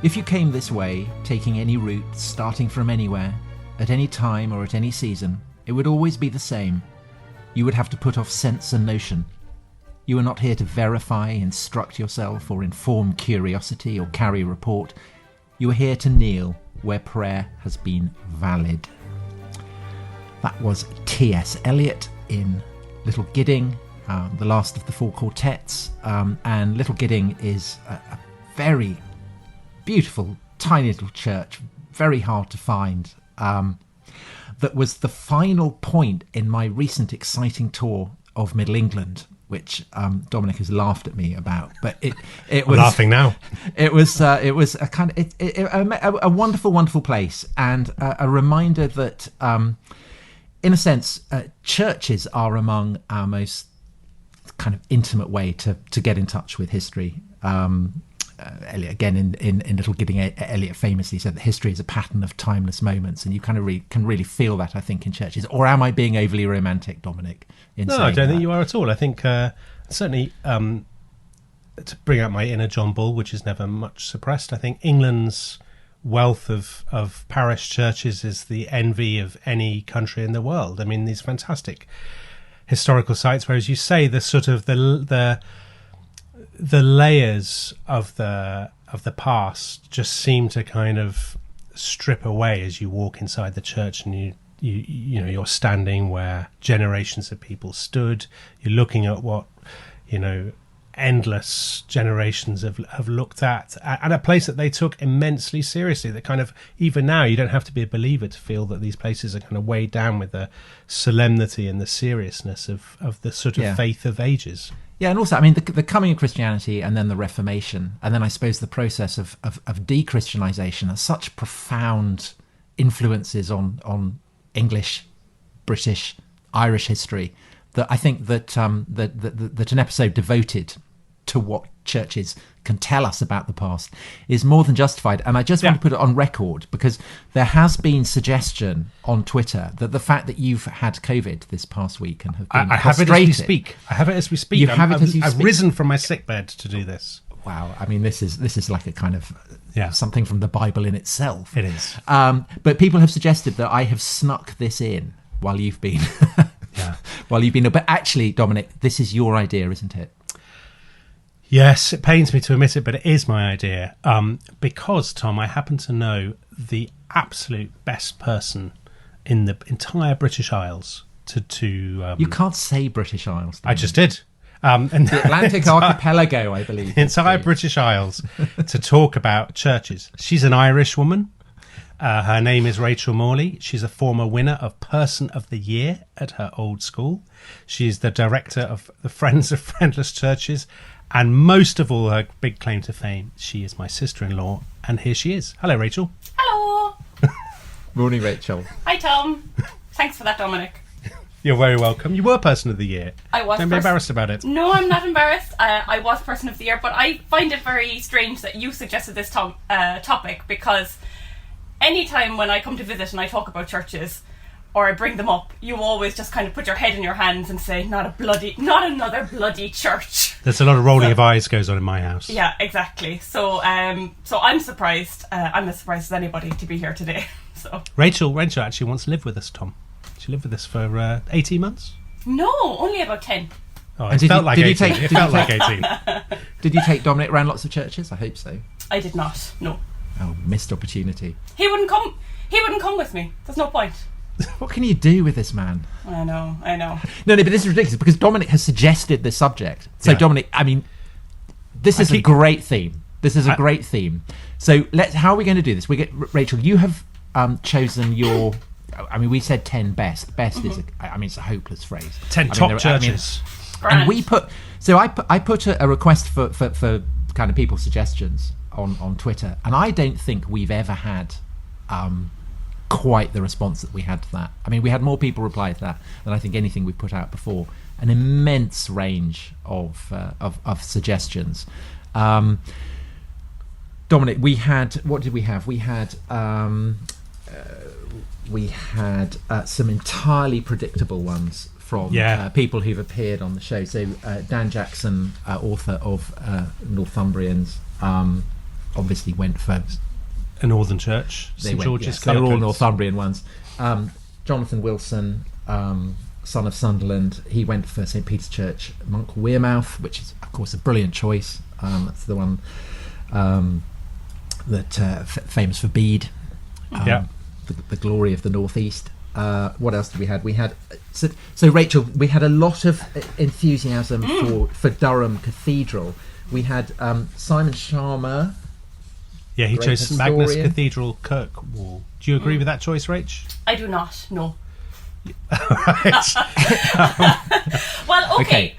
If you came this way, taking any route, starting from anywhere, at any time or at any season, it would always be the same. You would have to put off sense and notion. You are not here to verify, instruct yourself, or inform curiosity or carry report. You are here to kneel where prayer has been valid. That was T.S. Eliot in Little Gidding, the last of the four quartets. And Little Gidding is a very beautiful, tiny little church, very hard to find. That was the final point in my recent exciting tour of Middle England, which Dominic has laughed at me about, but it was I'm laughing now. It was a kind of a wonderful place, and a reminder that, in a sense, churches are among our most kind of intimate way to get in touch with history. Eliot, again, in Little Gidding, Eliot famously said that history is a pattern of timeless moments, and you kind of can really feel that, I think, in churches. Or am I being overly romantic, Dominic? No, I don't think you are at all. I think certainly to bring out my inner John Bull, which is never much suppressed, I think England's wealth of parish churches is the envy of any country in the world. I mean, these fantastic historical sites, whereas you say the sort of the layers of the past just seem to kind of strip away as you walk inside the church, and you're standing where generations of people stood. You're looking at what endless generations have looked at, and a place that they took immensely seriously. That kind of, even now, you don't have to be a believer to feel that these places are kind of weighed down with the solemnity and the seriousness of the sort of faith of ages. Yeah, and also, I mean, the coming of Christianity and then the Reformation, and then I suppose the process of de-Christianization are such profound influences on English, British, Irish history that I think that an episode devoted to what churches can tell us about the past is more than justified. And I just want to put it on record, because there has been suggestion on Twitter that the fact that you've had COVID this past week and have been I have it as we speak. I have it as we speak. You have it as you I've speak. risen from my sickbed to do this. Wow, I mean, this is like a kind of something from the Bible in itself. It is. But people have suggested that I have snuck this in while you've been But actually, Dominic, this is your idea, isn't it? Yes, it pains me to admit it, but it is my idea. Because, Tom, I happen to know the absolute best person in the entire British Isles to you can't say British Isles. I just did. And the Atlantic archipelago, I believe. The entire British Isles to talk about churches. She's an Irish woman. Her name is Rachel Morley. She's a former winner of Person of the Year at her old school. She's the director of the Friends of Friendless Churches. And most of all, her big claim to fame, she is my sister-in-law. And here she is. Hello, Rachel. Hello. Morning, Rachel. Hi, Tom. Thanks for that, Dominic. You're very welcome. You were Person of the Year. I was. Don't be embarrassed about it. No, I'm not embarrassed. I was Person of the Year, but I find it very strange that you suggested this topic, because anytime when I come to visit and I talk about churches or I bring them up, you always just kind of put your head in your hands and say, not another bloody church. There's a lot of rolling of eyes goes on in my house. Yeah, exactly. So I'm surprised. I'm as surprised as anybody to be here today. So Rachel actually wants to live with us, Tom. She lived with us for 18 months. No, only about 10. Oh, it felt like 18. It felt like 18. Did you take Dominic around lots of churches? I hope so. I did not. No. Oh, missed opportunity. He wouldn't come with me. There's no point. What can you do with this man? I know. No, but this is ridiculous, because Dominic has suggested this subject. So, Dominic, I mean, this is a great theme. A great theme. So, how are we going to do this? Rachel, you have chosen your... I mean, we said 10 best. Best is, it's a hopeless phrase. 10 top churches. And we put... So, I put a request for kind of people's suggestions on Twitter, and I don't think we've ever had quite the response that we had to that. I mean, we had more people reply to that than I think anything we put out before. An immense range of suggestions. Dominic, we had... What did we have? We had some entirely predictable ones from people who've appeared on the show. So Dan Jackson, author of Northumbrians, obviously went for A Northern Church, St George's. Yes, they were all Northumbrian ones. Jonathan Wilson, son of Sunderland, he went for St Peter's Church, Monk Wearmouth, which is of course a brilliant choice. That's the one that famous for Bede, the glory of the northeast. What else did we had? We had so Rachel. We had a lot of enthusiasm for Durham Cathedral. We had Simon Sharma. Yeah, he great chose St Magnus historian. Cathedral, Kirkwall. Do you agree with that choice, Rach? I do not. No. Right. Well, okay.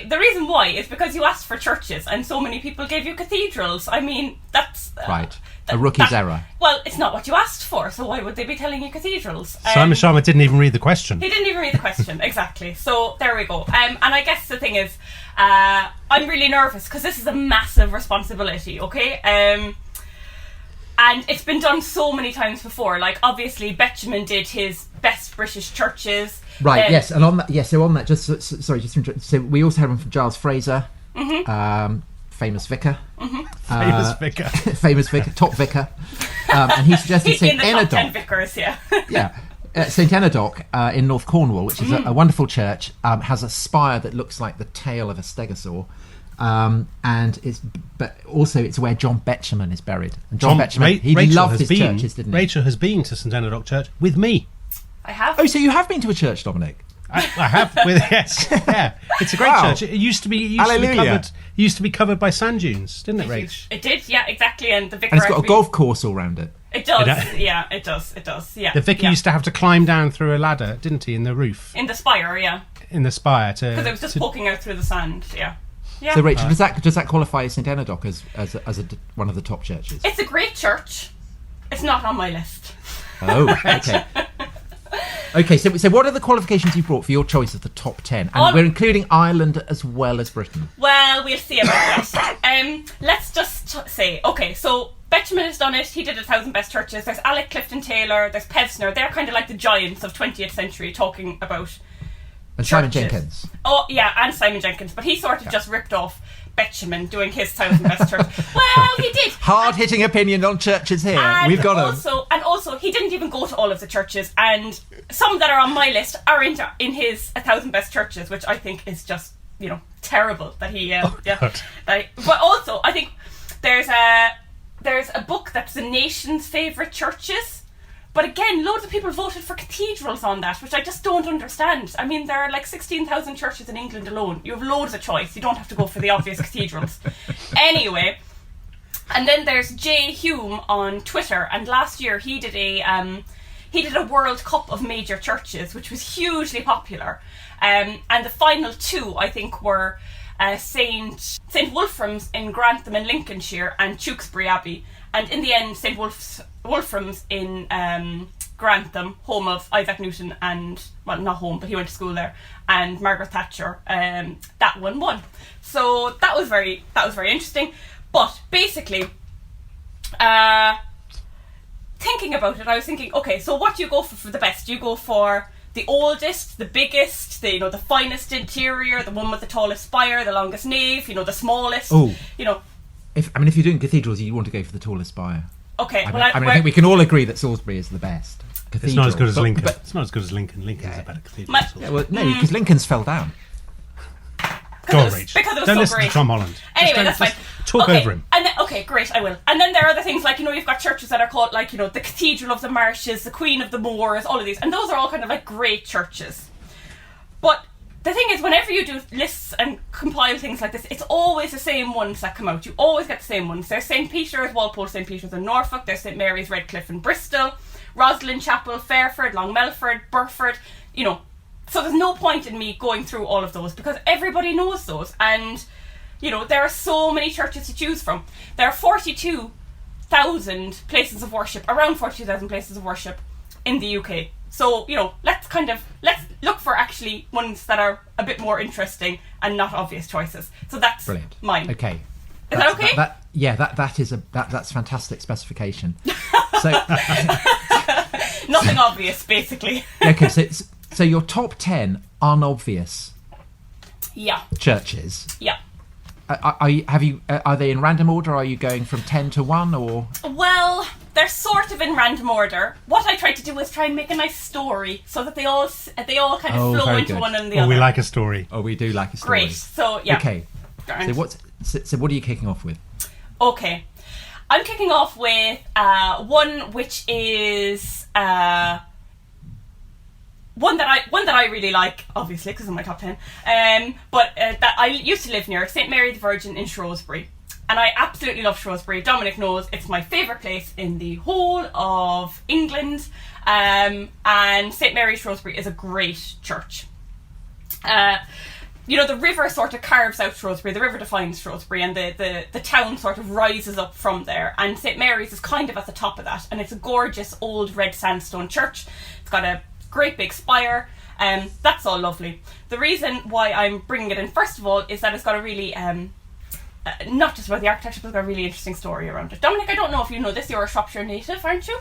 The reason why is because you asked for churches, and so many people gave you cathedrals. I mean, that's Right. A rookie's error. Well, it's not what you asked for, so why would they be telling you cathedrals? Simon Sharma didn't even read the question. He didn't even read the question, exactly. So there we go. And I guess the thing is, I'm really nervous because this is a massive responsibility. Okay. And it's been done so many times before. Like, obviously, Betjeman did his best British churches. Right. Yes. And on that. Yes. So on that. Sorry. Just to interrupt. So we also had one from Giles Fraser, famous vicar. Famous vicar. Famous vicar, top vicar, and he suggested He's in St the top 10 Enodoc. vicars, yeah. Yeah, St Enodoc in North Cornwall, which is a wonderful church, has a spire that looks like the tail of a stegosaur, and but also it's where John Betjeman is buried. And John Betjeman, he loved his churches, didn't he? Rachel has been to St Enodoc Church with me. I have. Oh, so you have been to a church, Dominic? I have with yes, yeah. It's a great Wow. church. It used to be Hallelujah. covered by sand dunes, didn't it, Rach? It did, yeah, exactly. And the vicar. And it's got a golf course all round it. It does, It- yeah, it does, yeah. The vicar yeah. used to have to climb down through a ladder, didn't he, in the roof, In the spire, yeah. in the spire Because it was just poking out through the sand, yeah. Yeah. So, Rachel, does that qualify St Enodoc as one of the top churches? It's a great church. It's not on my list. Oh, okay. Okay, so what are the qualifications you brought for your choice of the top 10? And we're including Ireland as well as Britain. Well, we'll see about that. Let's just say, okay, so Betjeman has done it. He did 1,000 best churches. There's Alec Clifton Taylor. There's Pevsner. They're kind of like the giants of 20th century talking about And Simon churches. Jenkins. Oh, yeah, and Simon Jenkins. But he sort of just ripped off Betjeman doing his 1,000 best churches. Well, he did. Hard-hitting opinion on churches here. And We've got them. also, he didn't even go to all of the churches, and some that are on my list are in his 1,000 best churches, which I think is just, terrible that he. God. But also, I think there's a book that's the nation's favourite churches. But again, loads of people voted for cathedrals on that, which I just don't understand. I mean, there are like 16,000 churches in England alone. You have loads of choice. You don't have to go for the obvious cathedrals. Anyway, and then there's Jay Hume on Twitter, and last year he did a World Cup of major churches, which was hugely popular. And the final two, I think, were St Wolfram's in Grantham in Lincolnshire and Tewkesbury Abbey. And in the end, St Wolfram's in Grantham, home of Isaac Newton and, well, not home, but he went to school there, and Margaret Thatcher, that one won. So that was very interesting. But basically, thinking about it, I was thinking, okay, so what do you go for the best? Do you go for the oldest, the biggest, the finest interior, the one with the tallest spire, the longest nave, the smallest, Oh. If If you're doing cathedrals, you want to go for the tallest spire. Okay, I think we can all agree that Salisbury is the best cathedral. It's not as good as but- Lincoln. but- It's not as good as Lincoln. Lincoln's a better cathedral. My- yeah, well, no, because Lincoln's fell down. Go on, it was- Rach. because it was Don't so listen great. to Tom Holland. Anyway, Just that's don't- fine. just talk Okay, over him. And then, okay, great, I will. And then there are other things like, you've got churches that are called, like, the Cathedral of the Marshes, the Queen of the Moors, all of these. And those are all kind of like great churches. But the thing is, whenever you do lists and compile things like this, it's always the same ones that come out. You always get the same ones. There's St. Peter's, Walpole St. Peter's in Norfolk. There's St. Mary's, Redcliffe in Bristol. Roslyn Chapel, Fairford, Long Melford, Burford, So there's no point in me going through all of those because everybody knows those. And, there are so many churches to choose from. There are 42,000 places of worship, around 42,000 places of worship in the UK. So, let's look for actually ones that are a bit more interesting and not obvious choices. So that's Brilliant. mine. Okay. Is that okay? That's fantastic specification. So Nothing obvious, basically. okay, so your top 10 unobvious Yeah. churches. Yeah. Are they in random order? Are you going from 10 to 1 or? Well, they're sort of in random order. What I tried to do was try and make a nice story so that they all kind of flow very into good. one and the Oh, other. we like a story. Oh, we do like a story. Great. So yeah. Okay. Grand. So what are you kicking off with? Okay. I'm kicking off with one which is one that I really like, obviously, because it's in my top 10. But that I used to live near, St Mary the Virgin in Shrewsbury. And I absolutely love Shrewsbury. Dominic knows it's my favourite place in the whole of England. And St Mary Shrewsbury is a great church. The river sort of carves out Shrewsbury. The river defines Shrewsbury, and the town sort of rises up from there. And St Mary's is kind of at the top of that. And it's a gorgeous old red sandstone church. It's got a great big spire. That's all lovely. The reason why I'm bringing it in, first of all, is that it's got a really not just about the architecture, but it's got a really interesting story around it. Dominic, I don't know if you know this. You're a Shropshire native, aren't you?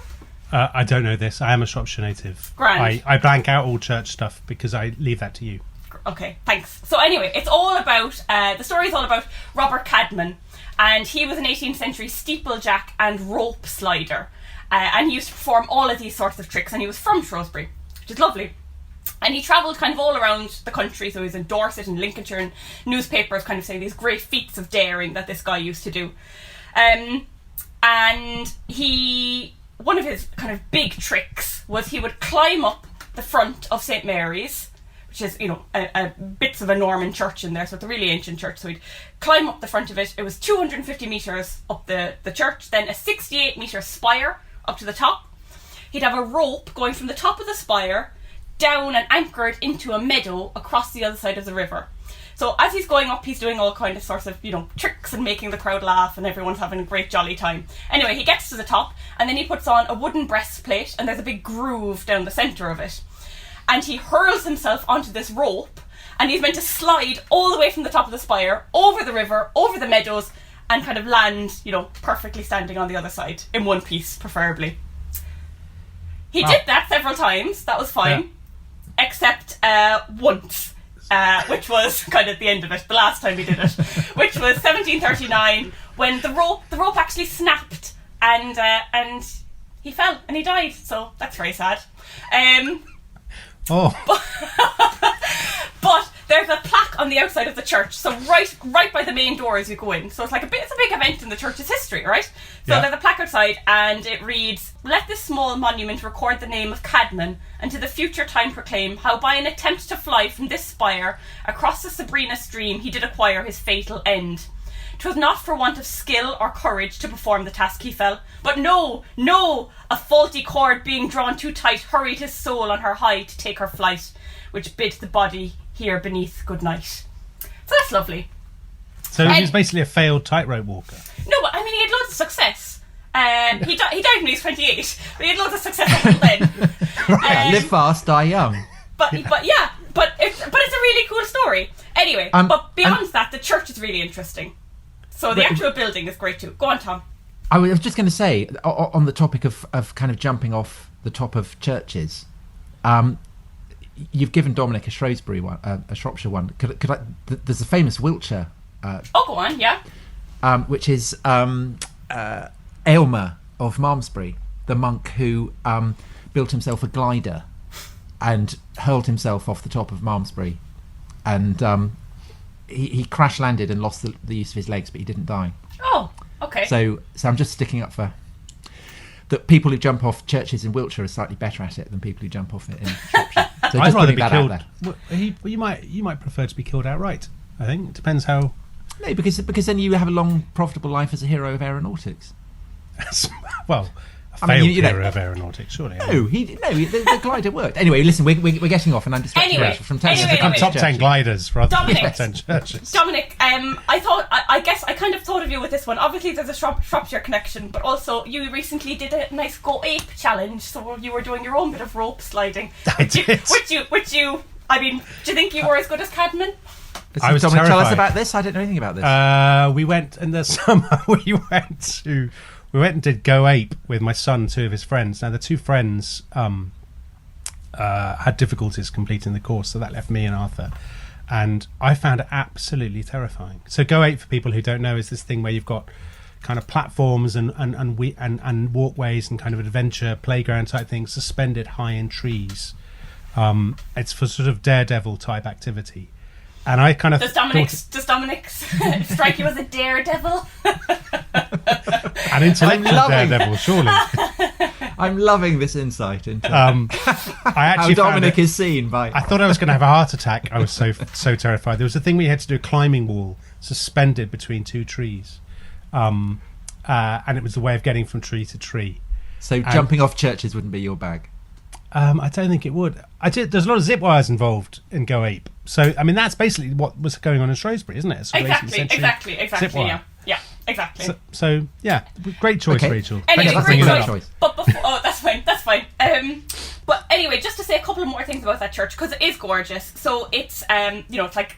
I don't know this. I am a Shropshire native. Grand. I blank out all church stuff because I leave that to you. Okay, thanks. So anyway, it's all about the story is all about Robert Cadman, and he was an 18th century steeplejack and rope slider, and he used to perform all of these sorts of tricks, and he was from Shrewsbury, which is lovely. And he travelled kind of all around the country, so he was in Dorset and Lincolnshire, and newspapers kind of saying these great feats of daring that this guy used to do. And one of his kind of big tricks was he would climb up the front of St Mary's, which is, bits of a Norman church in there, so it's a really ancient church. So he'd climb up the front of it. It was 250 metres up the church, then a 68 metre spire up to the top. He'd have a rope going from the top of the spire down and anchored into a meadow across the other side of the river. So as he's going up, he's doing all kind of sorts of, tricks and making the crowd laugh, and everyone's having a great jolly time. Anyway, he gets to the top, and then he puts on a wooden breastplate, and there's a big groove down the centre of it. And he hurls himself onto this rope, and he's meant to slide all the way from the top of the spire, over the river, over the meadows, and kind of land, perfectly standing on the other side, in one piece, preferably. He did that several times, that was fine. Yeah. Except once, which was kind of the end of it, the last time he did it, which was 1739, when the rope actually snapped, and he fell and he died. So that's very sad. But there's a plaque on the outside of the church, so right by the main door as you go in. So it's a big event in the church's history, right? So there's a plaque outside, and it reads, "Let this small monument record the name of Cadman, and to the future time proclaim how by an attempt to fly from this spire across the Sabrina stream he did acquire his fatal end. 'Twas not for want of skill or courage to perform the task he fell, but no, a faulty cord being drawn too tight hurried his soul on her high to take her flight, which bid the body here beneath good night." So that's lovely. So he was basically a failed tightrope walker. No, but he had loads of success. He died when he was 28, but he had loads of success until then. Live fast, die young. But it's a really cool story. Anyway, but beyond that, the church is really interesting. So the actual building is great too. Go on, Tom. I was just going to say, on the topic of kind of jumping off the top of churches, you've given Dominic a Shrewsbury one, a Shropshire one. Could I? There's a famous Wiltshire. Go on, yeah. Which is Aylmer of Malmesbury, the monk who built himself a glider and hurled himself off the top of Malmesbury, and he crash landed and lost the use of his legs, but he didn't die. Oh, okay. So I'm just sticking up for that. People who jump off churches in Wiltshire are slightly better at it than people who jump off it in Shropshire. So I'd just rather putting be that killed. out there. Well, you might prefer to be killed outright. I think it depends how. No, because then you have a long, profitable life as a hero of aeronautics. Well, a failed hero of aeronautics, surely. The glider worked. Anyway, listen, we're getting off, and I'm distracting Rachel from telling us become top 10 gliders rather than top 10 churches. Dominic, I guess I kind of thought of you with this one. Obviously, there's a Shropshire connection, but also you recently did a nice Go Ape challenge, so you were doing your own bit of rope sliding. I did. Which you, do you think you were as good as Cadman? I was Dominic, terrified. tell us about this. I don't know anything about this. We went in the summer. We went and did Go Ape with my son, two of his friends. Now the two friends had difficulties completing the course, so that left me and Arthur. And I found it absolutely terrifying. So Go 8, for people who don't know, is this thing where you've got kind of platforms and walkways and kind of adventure playground type things suspended high in trees. It's for sort of daredevil type activity. And I kind of does Dominic strike you as a daredevil? An intellectual daredevil, surely. I'm loving this insight into I actually how Dominic is seen by. I thought I was going to have a heart attack. I was so terrified. There was a thing we had to do, a climbing wall suspended between two trees, and it was the way of getting from tree to tree. So jumping off churches wouldn't be your bag. I don't think it would. There's a lot of zip wires involved in Go Ape. So, I mean, that's basically what was going on in Shrewsbury, isn't it? Exactly. Yeah, exactly. So, yeah, great choice, Okay. Rachel. Anyway, Thanks for great bringing that choice. up. But before, that's fine. But anyway, just to say a couple of more things about that church, because it is gorgeous. So it's, it's like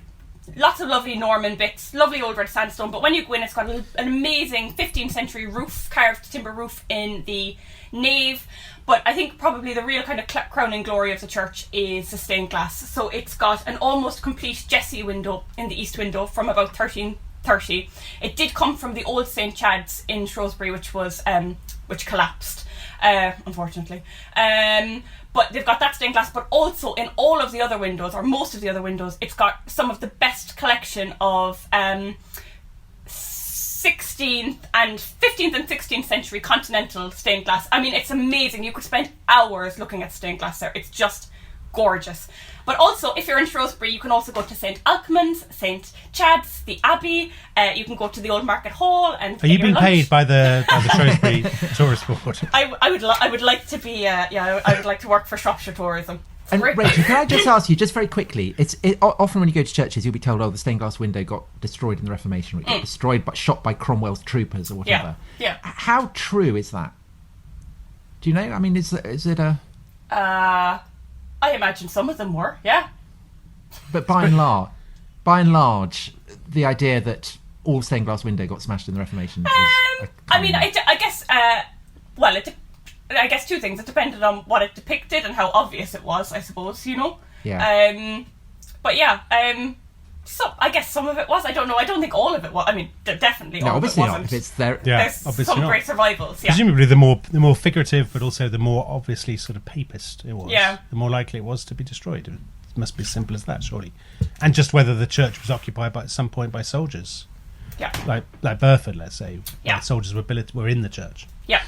lots of lovely Norman bits, lovely old red sandstone. But when you go in, it's got an amazing 15th century roof, carved timber roof in the nave. But I think probably the real kind of crowning glory of the church is the stained glass. So it's got an almost complete Jesse window in the east window from about 1330. It did come from the old St. Chad's in Shrewsbury, which collapsed, unfortunately. But they've got that stained glass, but also in all of the other windows, or most of the other windows, it's got some of the best collection of 15th and 16th century continental stained glass. I mean, it's amazing. You could spend hours looking at stained glass there. It's just gorgeous. But also, if you're in Shrewsbury, you can also go to St. Alkmund's, St. Chad's, the Abbey. You can go to the Old Market Hall and. Are you being paid by the Shrewsbury Tourist Board? I would like to be. I would like to work for Shropshire Tourism. And Rachel, can I just ask you, just very quickly, often when you go to churches, you'll be told, the stained glass window got destroyed in the Reformation, or it got destroyed, shot by Cromwell's troopers or whatever. Yeah. How true is that? Do you know? I mean, is it a... I imagine some of them were, yeah. But by and large, the idea that all stained glass window got smashed in the Reformation is... I guess, I guess two things. It depended on what it depicted and how obvious it was, I suppose, Yeah. But yeah, so I guess some of it was. I don't know. I don't think all of it was. I mean, definitely all of it wasn't. Obviously not. If it's there, There's some great survivals. Yeah. Presumably, the more figurative, but also the more obviously sort of papist it was. Yeah. The more likely it was to be destroyed. It must be as simple as that, surely. And just whether the church was occupied at some point by soldiers. Yeah. Like Burford, let's say. Yeah. Where soldiers were in the church. Yeah.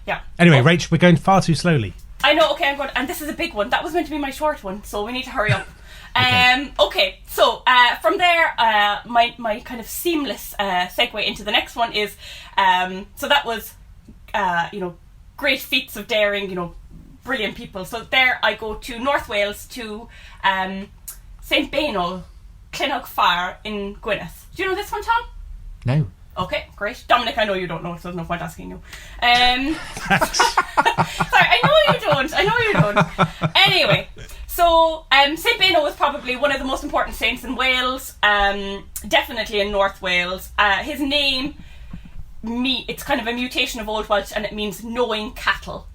Yeah. Anyway, Rach, we're going far too slowly. I know. Okay, I'm going. And this is a big one. That was meant to be my short one, so we need to hurry up. Okay. So from there, my kind of seamless segue into the next one is, so that was, great feats of daring, brilliant people. So there I go to North Wales to St. Bainol, Clynnog Far in Gwynedd. Do you know this one, Tom? No. Okay, great. Dominic, I know you don't know, so there's no point asking you. Sorry, I know you don't. Anyway, so St. Bainol was probably one of the most important saints in Wales, definitely in North Wales. His name, it's kind of a mutation of Old Welsh, and it means knowing cattle.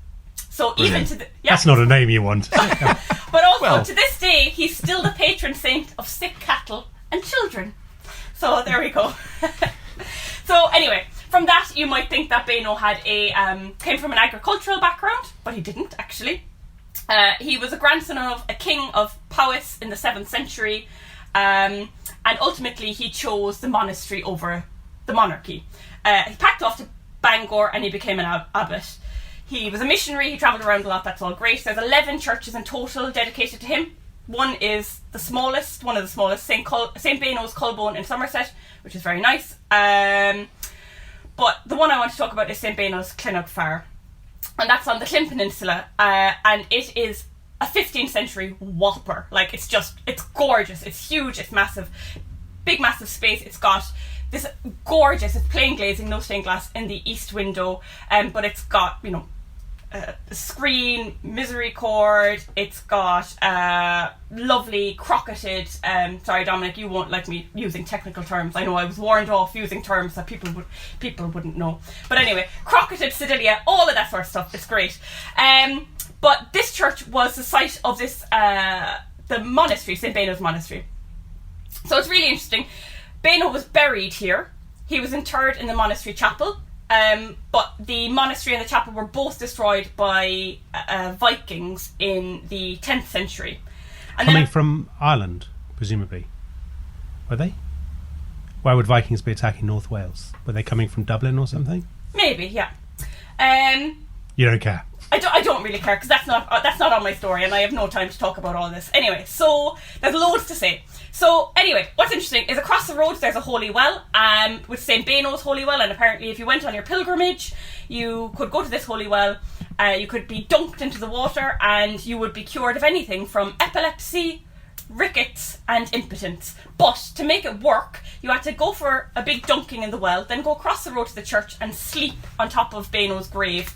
So even to That's not a name you want. But also, to this day, he's still the patron saint of sick cattle and children. So there we go. So anyway, from that you might think that Bainol had came from an agricultural background, but he didn't actually. He was a grandson of a king of Powys in the 7th century, and ultimately he chose the monastery over the monarchy. He packed off to Bangor and he became an abbot. He was a missionary, he travelled around a lot, that's all great. There's 11 churches in total dedicated to him. One is one of the smallest, St. Bainol's Colbone in Somerset, which is very nice. But the one I want to talk about is St. Bainol's Clynnog Far. And that's on the Clyn Peninsula. And it is a 15th century whopper. Like, it's gorgeous, it's huge, it's massive. Big, massive space. It's got this gorgeous, it's plain glazing, no stained glass in the east window. But it's got, a screen, misericord. It's got lovely crocketed. Sorry, Dominic, you won't like me using technical terms. I know I was warned off using terms that people wouldn't know. But anyway, crocketed sedilia, all of that sort of stuff. It's great. But this church was the site of this the monastery, St. Bainol's Monastery. So it's really interesting. Beno was buried here. He was interred in the monastery chapel, but the monastery and the chapel were both destroyed by Vikings in the 10th century. And Coming from Ireland, presumably. Were they? Why would Vikings be attacking North Wales? Were they coming from Dublin or something? Maybe, yeah. You don't care. I don't really care, because that's not on my story, and I have no time to talk about all this. Anyway, so there's loads to say. So anyway, what's interesting is across the road there's a holy well, with St. Beno's holy well, and apparently if you went on your pilgrimage, you could go to this holy well, you could be dunked into the water, and you would be cured of anything from epilepsy, rickets and impotence. But to make it work, you had to go for a big dunking in the well, then go across the road to the church and sleep on top of Beno's grave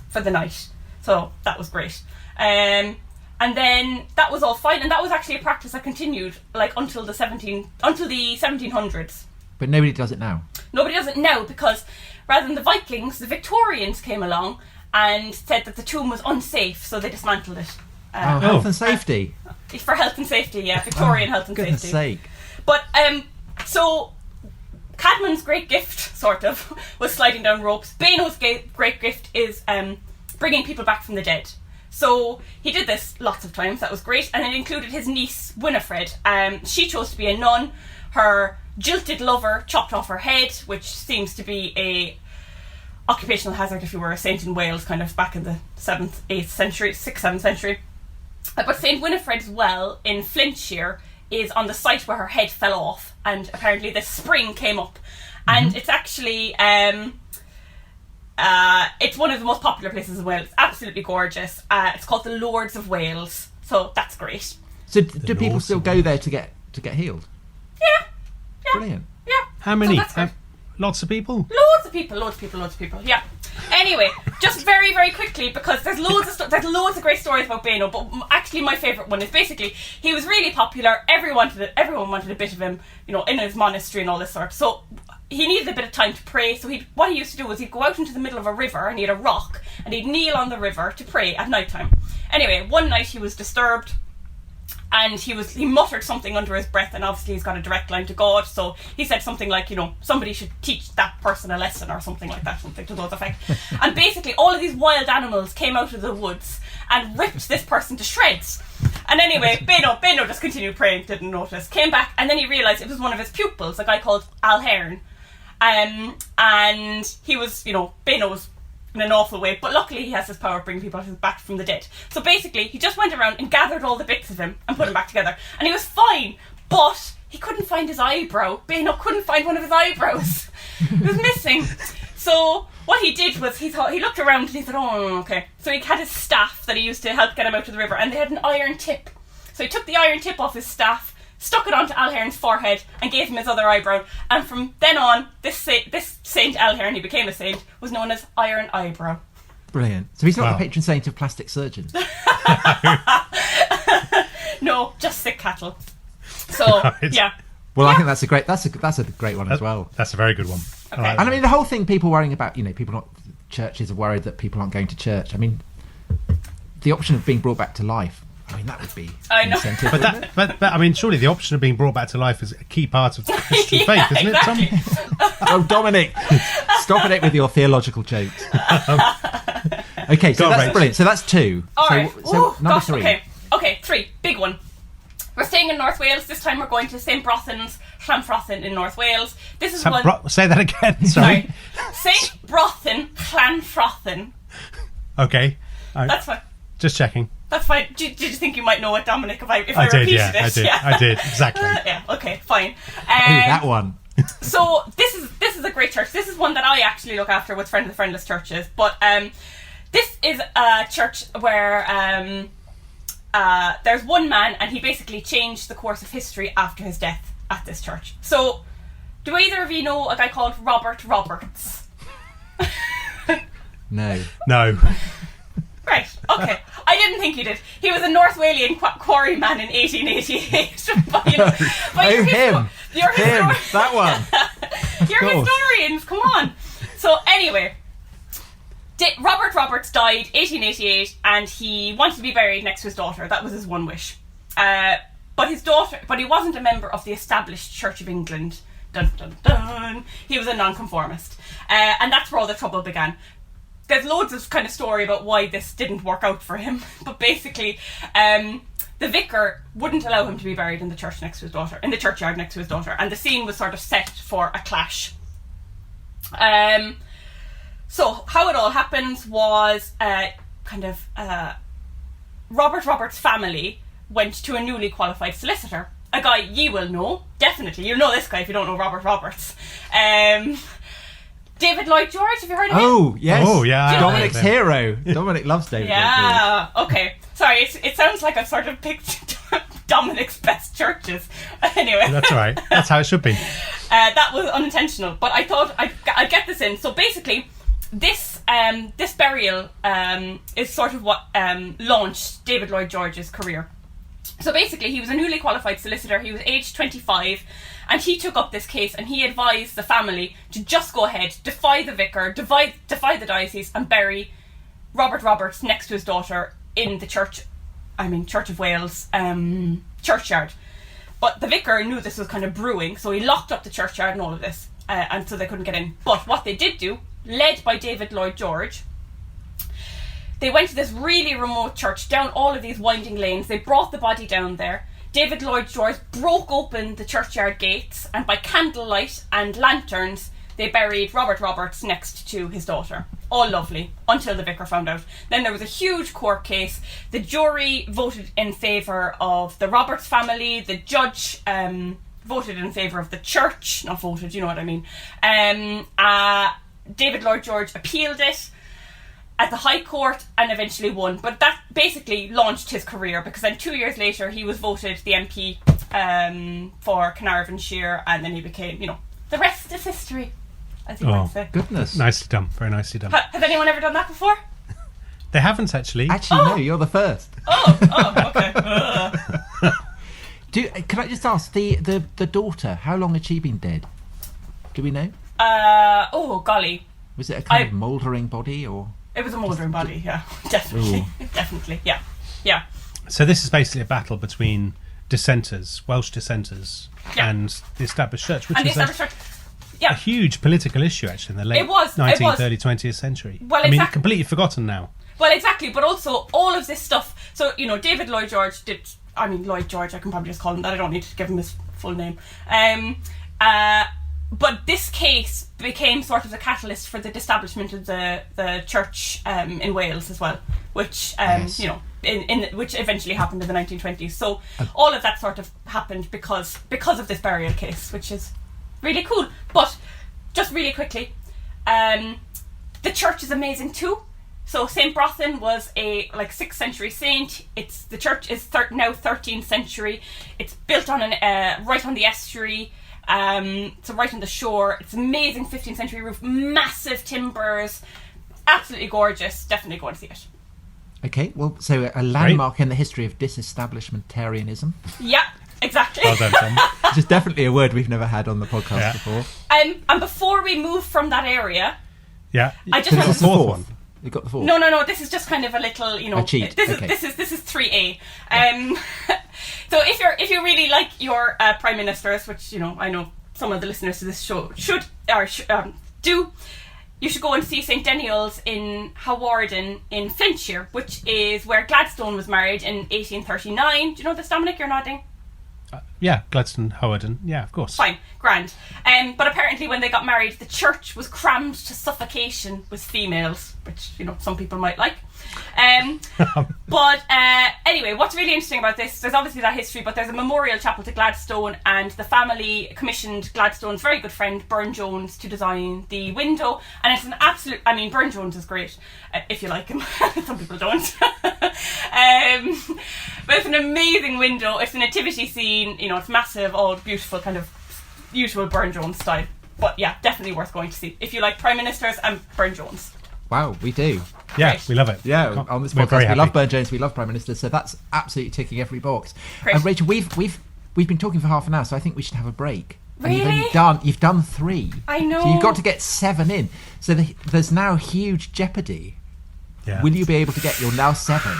for the night. So that was great. And then that was all fine, and that was actually a practice that continued like until the 1700s. But nobody does it now. Nobody does it now because rather than the Vikings, the Victorians came along and said that the tomb was unsafe, so they dismantled it. Health and safety. For health and safety, yeah. Victorian health and goodness safety. sake. But, so, Cadman's great gift, sort of, was sliding down ropes. Beno's great gift is bringing people back from the dead. So, he did this lots of times, that was great, and it included his niece, Winifred. She chose to be a nun. Her jilted lover chopped off her head, which seems to be a occupational hazard if you were a saint in Wales, kind of back in the 7th, 8th century, 6th, 7th century. But St. Winifred's well in Flintshire is on the site where her head fell off, and apparently this spring came up. And it's actually, it's one of the most popular places in Wales. It's absolutely gorgeous. It's called the Lords of Wales, so that's great. So do people still go there to get healed? Yeah. Brilliant. Yeah. How many? So that's great. Lots of people? Loads of people, yeah. Anyway, just very, very quickly, because there's loads of great stories about Beno, but actually my favourite one is basically, he was really popular, everyone wanted a bit of him, in his monastery and all this sort. So he needed a bit of time to pray, so what he used to do was he'd go out into the middle of a river, and he had a rock, and he'd kneel on the river to pray at night time. Anyway, one night he was disturbed, and he muttered something under his breath, and obviously he's got a direct line to God, so he said something like, somebody should teach that person a lesson, or something like that, something to those effect. And basically all of these wild animals came out of the woods and ripped this person to shreds. And anyway, Beno just continued praying, didn't notice, came back, and then he realised it was one of his pupils, a guy called Alhern. And he was, Beno was in an awful way, but luckily he has this power of bringing people back from the dead. So basically, he just went around and gathered all the bits of him and put them back together, and he was fine, but he couldn't find his eyebrow. Beno couldn't find one of his eyebrows. It was missing. So what he did was he looked around and he thought, oh, okay. So he had his staff that he used to help get him out of the river, and they had an iron tip. So he took the iron tip off his staff, stuck it onto Alhern's forehead, and gave him his other eyebrow. And from then on, this Saint Alhern, he became a saint, was known as Iron Eyebrow. Brilliant. So he's not the patron saint of plastic surgeons. No, just sick cattle. So Right. yeah. Well, I think that's a great one as well. That's a very good one. Okay. like And that. the whole thing, people worrying about, churches are worried that people aren't going to church. The option of being brought back to life, that would be I know. incentive. But surely the option of being brought back to life is a key part of Christian faith, isn't exactly. it, Tom? Oh, Dominic, stop it with your theological jokes. Okay, so that's brilliant. So that's 2. All right. So number 3. Okay, 3. Big one. We're staying in North Wales. This time we're going to St. Brothan's, Llanfrothin in North Wales. This is Say that again, sorry. St. Brothan, Llanfrothin. Okay. That's fine. Just checking. That's fine. Did you think you might know it, Dominic, if I did, repeated yeah, it? I did. Yeah. I did, exactly. Yeah, okay, fine. That one. So this is a great church. This is one that I actually look after with Friends of Friendless Churches. But this is a church where there's one man, and he basically changed the course of history after his death at this church. So, do either of you know a guy called Robert Roberts? No. Right, okay. I didn't think you did. He was a North Walian quarryman in 1888. But, Him. That one. You're historians, come on. So anyway, Robert Roberts died 1888, and he wanted to be buried next to his daughter. That was his one wish. But he wasn't a member of the established Church of England. Dun, dun, dun. He was a nonconformist. And that's where all the trouble began. There's loads of kind of story about why this didn't work out for him. But basically, the vicar wouldn't allow him to be buried in the church next to his daughter, in the churchyard next to his daughter. And the scene was sort of set for a clash. So how it all happened was Robert Roberts' family went to a newly qualified solicitor, a guy ye will know, definitely. You'll know this guy if you don't know Robert Roberts. David Lloyd George, have you heard of him? Oh, yes. Oh, yeah. Dominic's hero. Dominic loves David Lloyd George. Yeah, okay. Sorry, it sounds like I've sort of picked Dominic's best churches. Anyway. That's all right. That's how it should be. That was unintentional, but I thought I'd get this in. So basically, this burial is sort of what launched David Lloyd George's career. So basically, he was a newly qualified solicitor. He was aged 25, and he took up this case and he advised the family to just go ahead, defy the vicar, defy the diocese, and bury Robert Roberts next to his daughter in the Church of Wales churchyard. But the vicar knew this was kind of brewing, so he locked up the churchyard and all of this, and so they couldn't get in. But what they did do, led by David Lloyd George, they went to this really remote church, down all of these winding lanes. They brought the body down there. David Lloyd George broke open the churchyard gates, and by candlelight and lanterns, they buried Robert Roberts next to his daughter. All lovely, until the vicar found out. Then there was a huge court case. The jury voted in favour of the Roberts family. The judge voted in favour of the church. Not voted, you know what I mean. David Lloyd George appealed it at the High Court and eventually won. But that basically launched his career, because then 2 years later he was voted the MP for Carnarvonshire, and then he became, the rest is history, as you might say. Goodness. Nicely done. Very nicely done. Has anyone ever done that before? They haven't, actually. No, you're the first. Okay. Can I just ask, the daughter, how long had she been dead? Do we know? Golly. Was it a kind of mouldering body, or...? It was a mouldering body, yeah. Definitely. Definitely, yeah. So this is basically a battle between dissenters, Welsh dissenters, and the established church, which was a huge political issue, actually, in the late 19th, early 20th century. Well, completely forgotten now. Well, exactly, but also all of this stuff. So, David Lloyd George Lloyd George, I can probably just call him that. I don't need to give him his full name. But this case became sort of the catalyst for the establishment of the church in Wales as well, which which eventually happened in the 1920s. So all of that sort of happened because of this burial case, which is really cool. But just really quickly, the church is amazing too. So St. Brothan was a 6th century saint. The church is now 13th century. It's built on right on the estuary. So right on the shore. It's amazing 15th century roof, massive timbers, absolutely gorgeous. Definitely go and see it. Okay, well, so a landmark in the history of disestablishmentarianism. Yeah, exactly. Well done, Tom. Which is definitely a word we've never had on the podcast before. And before we move from that area, I just want to... fourth one. You got the fourth? No. This is just kind of a little, a cheat. This is 3A. So if you really like your prime ministers, which I know some of the listeners to this show do, you should go and see St. Deniol's in Hawarden in Flintshire, which is where Gladstone was married in 1839. Do you know this, Dominic? You're nodding. Gladstone, Hawarden. Yeah, of course. Fine, grand. But apparently when they got married, the church was crammed to suffocation with females, which, some people might like. But anyway, what's really interesting about this, there's obviously that history, but there's a memorial chapel to Gladstone, and the family commissioned Gladstone's very good friend Burne-Jones to design the window, and it's an absolute... Burne-Jones is great, if you like him. Some people don't. But it's an amazing window. It's a nativity scene, it's massive, all beautiful, kind of usual Burne-Jones style. But yeah, definitely worth going to see if you like prime ministers and Burne-Jones. Wow, we do. Yeah, Great. We love it. Yeah, on this podcast, we love Burne-Jones, we love prime ministers, so that's absolutely ticking every box. Great. And Rachel, we've been talking for half an hour, so I think we should have a break. Really? And you've done 3. I know. So you've got to get 7 in. So there's now huge jeopardy. Yeah. Will you be able to get your now 7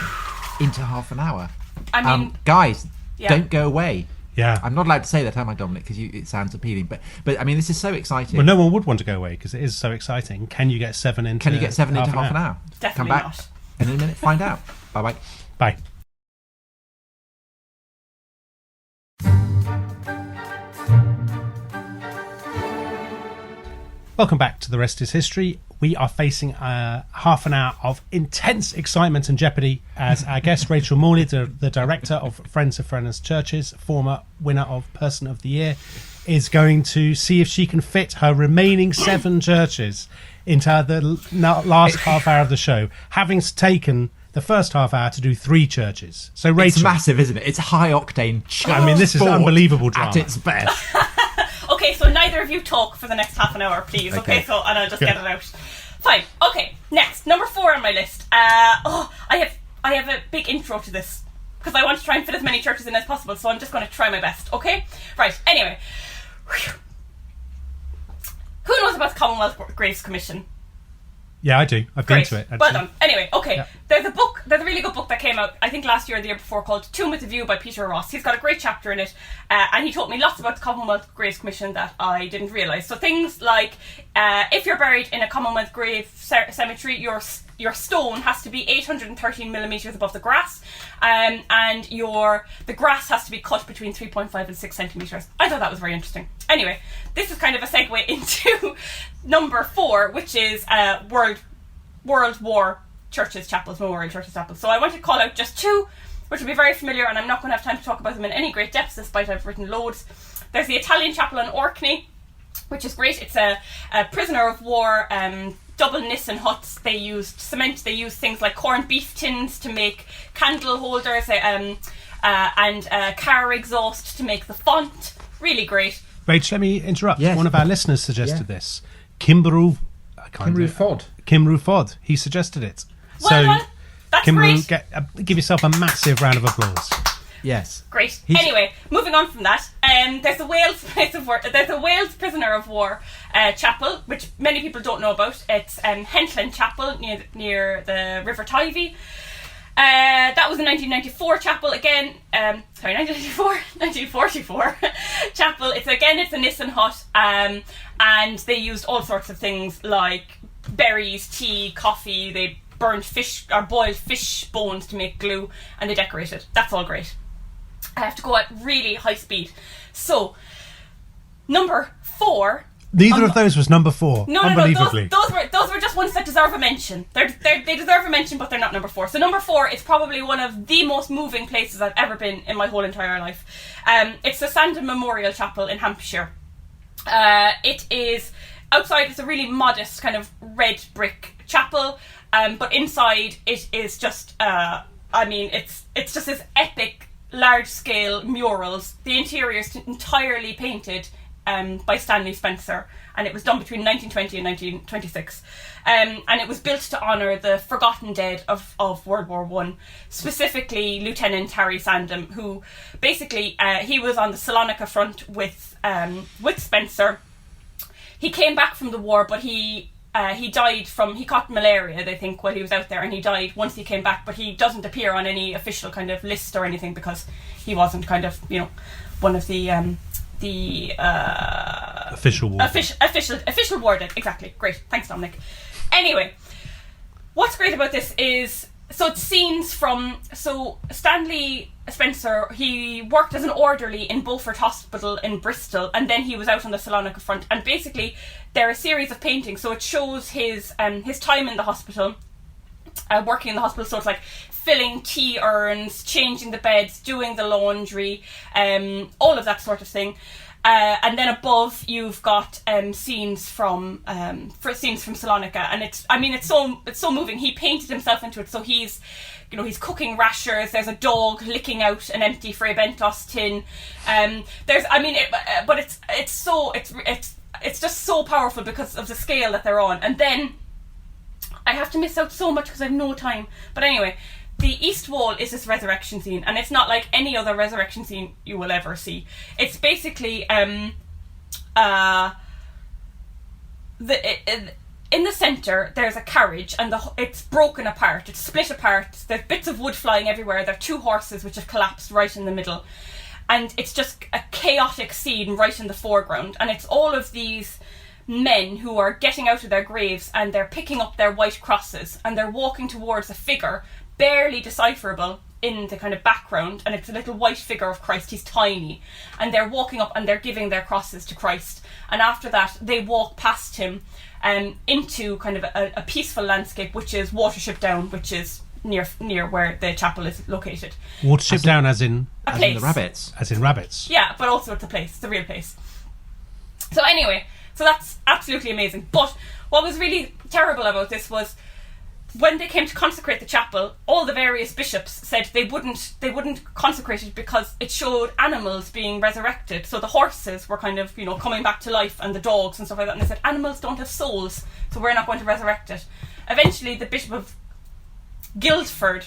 into half an hour? I mean, guys, Yeah. Don't go away. Yeah. I'm not allowed to say that, am I, Dominic? Because it sounds appealing. But I mean, this is so exciting. Well, no one would want to go away because it is so exciting. Can you get 7 into? Can you get 7 into half an hour? Definitely Come back not. in a minute. Find out. Bye-bye. Bye. Welcome back to The Rest is History. We are facing half an hour of intense excitement and jeopardy as our guest, Rachel Morley, the director of Friends of Friendless Churches, former winner of Person of the Year, is going to see if she can fit her remaining 7 churches into the last half hour of the show, having taken the first half hour to do 3 churches. So, Rachel, It's massive, isn't it? It's high octane. I mean, this is unbelievable drama. At its best. Okay, so neither of you talk for the next half an hour, please. Okay, so and I'll just get it out. Fine. Okay. Next, number 4 on my list. I have a big intro to this because I want to try and fit as many churches in as possible. So I'm just going to try my best. Okay. Right. Anyway, who knows about the Commonwealth Grace Commission? Yeah, I do. I've been to it. Well done. Anyway, okay. Yeah. There's a really good book that came out, I think last year or the year before, called Tomb with a View by Peter Ross. He's got a great chapter in it, and he taught me lots about the Commonwealth Graves Commission that I didn't realise. So things like, if you're buried in a Commonwealth Grave cemetery, your stone has to be 813 millimetres above the grass, and the grass has to be cut between 3.5 and 6 centimetres. I thought that was very interesting. Anyway, this is kind of a segue into number 4, which is World War Churches, Chapels, Memorial Churches, Chapels. So I want to call out just 2, which will be very familiar, and I'm not going to have time to talk about them in any great depth, despite I've written loads. There's the Italian Chapel in Orkney, which is great. It's a prisoner of war double Nissen huts. They used cement. They used things like corned beef tins to make candle holders, and car exhaust to make the font. Really great. Rach, let me interrupt. Yes. One of our listeners suggested this. Kimberl Fod. Kimru Fod. He suggested it. Well, that's Kimru, great. give yourself a massive round of applause. Yes. Great. Anyway, moving on from that, there's a Wales prisoner of war chapel, which many people don't know about. It's Hentland Chapel near the River Tyvee. That was a 1994 chapel again. 1944 chapel. It's a Nissen hut, and they used all sorts of things like berries, tea, coffee. They burned fish or boiled fish bones to make glue, and they decorated. That's all great. I have to go at really high speed. So, number 4. Neither of those was number 4. No, unbelievably. Those were just ones that deserve a mention. They deserve a mention, but they're not number 4. So number 4 is probably one of the most moving places I've ever been in my whole entire life. It's the Sandon Memorial Chapel in Hampshire. It is outside. It's a really modest kind of red brick chapel, but inside it is just. It's just this epic, large-scale murals. The interior is entirely painted by Stanley Spencer, and it was done between 1920 and 1926. And it was built to honour the forgotten dead of World War I, specifically Lieutenant Harry Sandham, who basically he was on the Salonika front with Spencer. He came back from the war, but he caught malaria, they think, while he was out there, and he died once he came back, but he doesn't appear on any official kind of list or anything because he wasn't kind of, one of the official war. Official war dead. Exactly. Great. Thanks, Dominic. Anyway, what's great about this is it's scenes from Stanley Spencer. He worked as an orderly in Beaufort Hospital in Bristol, and then he was out on the Salonika front. And basically, there are a series of paintings. So it shows his time in the hospital, working in the hospital. So it's like filling tea urns, changing the beds, doing the laundry, all of that sort of thing. And then above you've got scenes from Salonika, and it's so moving. He painted himself into it, so he's cooking rashers. There's a dog licking out an empty Frey Bentos tin. It's just so powerful because of the scale that they're on. And then I have to miss out so much because I have no time. But anyway, the east wall is this resurrection scene, and it's not like any other resurrection scene you will ever see. It's basically in the centre, there's a carriage, and it's broken apart. It's split apart. There's bits of wood flying everywhere. There are 2 horses which have collapsed right in the middle. And it's just a chaotic scene right in the foreground. And it's all of these men who are getting out of their graves, and they're picking up their white crosses, and they're walking towards a figure, barely decipherable in the kind of background, and it's a little white figure of Christ. He's tiny. And they're walking up and they're giving their crosses to Christ. And after that, they walk past him into kind of a peaceful landscape, which is Watership Down, which is near where the chapel is located. Watership Down as in the rabbits. As in rabbits. Yeah, but also it's a place. It's a real place. So anyway, so that's absolutely amazing. But what was really terrible about this was when they came to consecrate the chapel, all the various bishops said they wouldn't consecrate it because it showed animals being resurrected. So the horses were kind of, coming back to life, and the dogs and stuff like that. And they said, animals don't have souls, so we're not going to resurrect it. Eventually, the Bishop of Guildford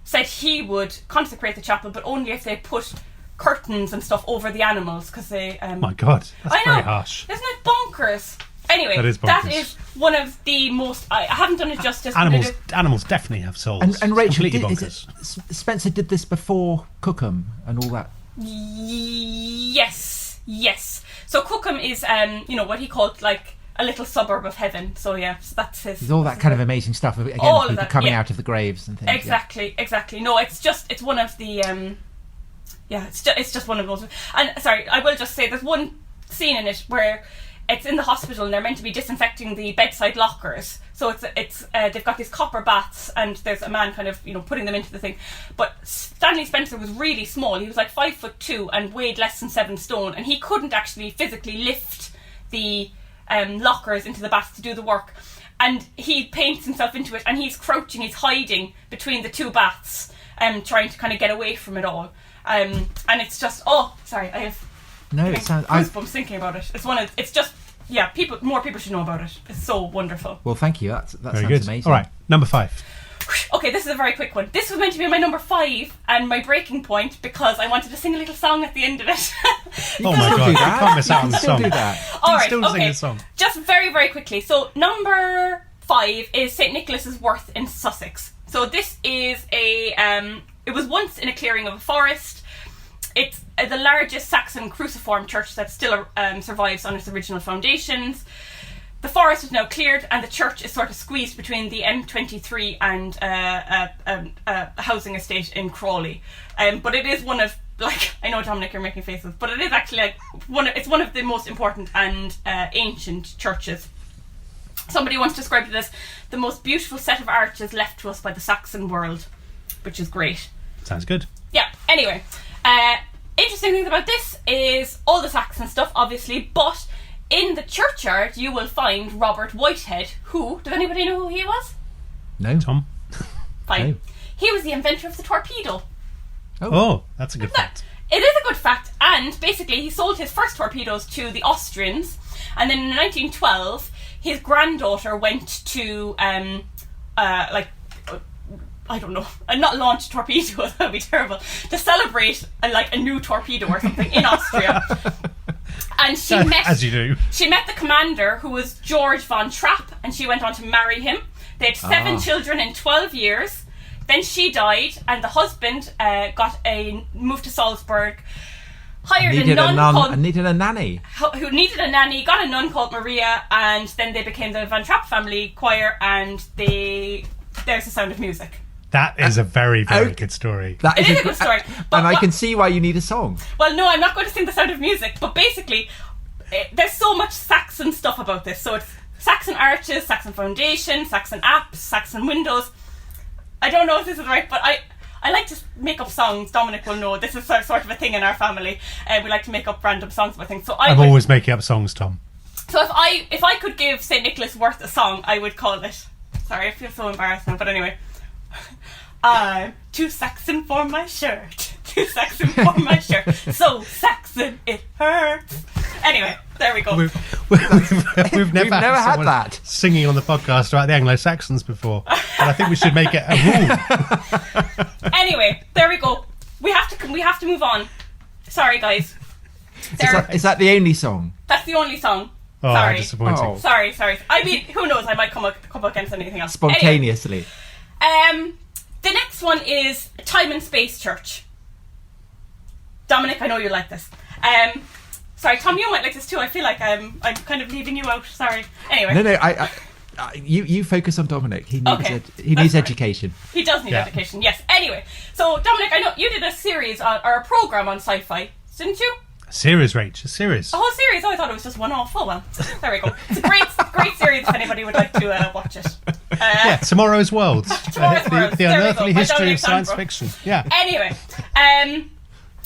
said he would consecrate the chapel, but only if they put curtains and stuff over the animals, because they... my God, that's very harsh. Isn't it bonkers? Anyway, that is one of the most... I haven't done it justice. Animals definitely have souls. And Rachel, Spencer did this before Cookham and all that? Yes. So Cookham is, what he called, like, a little suburb of heaven. So, yeah, so that's his... There's all that kind of amazing stuff, again, of people coming out of the graves and things. Exactly. No, it's one of the... it's just one of those... And, sorry, I will just say, there's one scene in it where... It's in the hospital, and they're meant to be disinfecting the bedside lockers. So they've got these copper baths, and there's a man kind of putting them into the thing. But Stanley Spencer was really small. He was like 5'2" and weighed less than 7 stone, and he couldn't actually physically lift the lockers into the baths to do the work. And he paints himself into it, and he's crouching, he's hiding between the 2 baths, trying to kind of get away from it all. And it's just I have. No, it sounds... goosebumps thinking about it. More people should know about it. It's so wonderful. Well, thank you. That very sounds good. amazing. All right, number 5. Okay, this is a very quick one. This was meant to be my number 5 and my breaking point because I wanted to sing a little song at the end of it. Oh my God, you can't miss out on the song. Do that. All right, still okay. Sing a song. Just very, very quickly. So number 5 is St. Nicholas's Worth in Sussex. So this is it was once in a clearing of a forest. It's the largest Saxon cruciform church that still survives on its original foundations. The forest is now cleared, and the church is sort of squeezed between the M23 and a housing estate in Crawley. But it is one of, like, I know, Dominic, you're making faces, but it is actually like it's one of the most important and ancient churches. Somebody once described it as the most beautiful set of arches left to us by the Saxon world, which is great. Sounds good. Yeah. Anyway. Interesting things about this is all the Saxon stuff, obviously, but in the churchyard you will find Robert Whitehead, who... Does anybody know who he was? No. Tom? Fine. No. He was the inventor of the torpedo. Oh, that's a good fact. It is a good fact, and basically he sold his first torpedoes to the Austrians, and then in 1912 his granddaughter went to I don't know, not launch torpedo, that would be terrible, to celebrate a new torpedo or something in Austria. And she as you do. She met the commander, who was George von Trapp, and she went on to marry him. They had 7 children in 12 years. Then she died, and the husband moved to Salzburg, hired a nun needed a nanny. Who needed a nanny, got a nun called Maria, and then they became the Von Trapp family choir, and there's the Sound of Music. That is a very, very good story. It is a good story. And I can see why you need a song. Well, no, I'm not going to sing The Sound of Music, but basically, there's so much Saxon stuff about this. So it's Saxon arches, Saxon foundation, Saxon apse, Saxon windows. I don't know if this is right, but I like to make up songs. Dominic will know this is sort of a thing in our family. We like to make up random songs about things. So I'm always making up songs, Tom. So if I could give St. Nicholas Worth a song, I would call it... Sorry, I feel so embarrassed now, but anyway... I'm too Saxon for my shirt. Too Saxon for my shirt. So Saxon it hurts. Anyway, there we go. We've never had that singing on the podcast about the Anglo-Saxons before, but I think we should make it a rule. Anyway, there we go. We have to move on. Sorry, guys. Is that the only song? That's the only song. Oh, Sorry. disappointing. Oh. Sorry. I mean, who knows? I might come up against anything else. Spontaneously. Anyway, the next one is Time and Space Church. Dominic, I know you like this. Sorry, Tom, you might like this too. I feel like I'm kind of leaving you out. Sorry. Anyway. No, you focus on Dominic. He needs Okay. he needs education. He does need education, yes. Anyway, so Dominic, I know you did a series or a program on sci-fi, didn't you? A series, Rach, a series. A whole series? Oh, I thought it was just one off. Oh well, there we go. It's a great series if anybody would like to watch it. Yeah, Tomorrow's World. Tomorrow's World. The There we go. unearthly By history Dominic of science Sandbrook. fiction. Yeah. Anyway,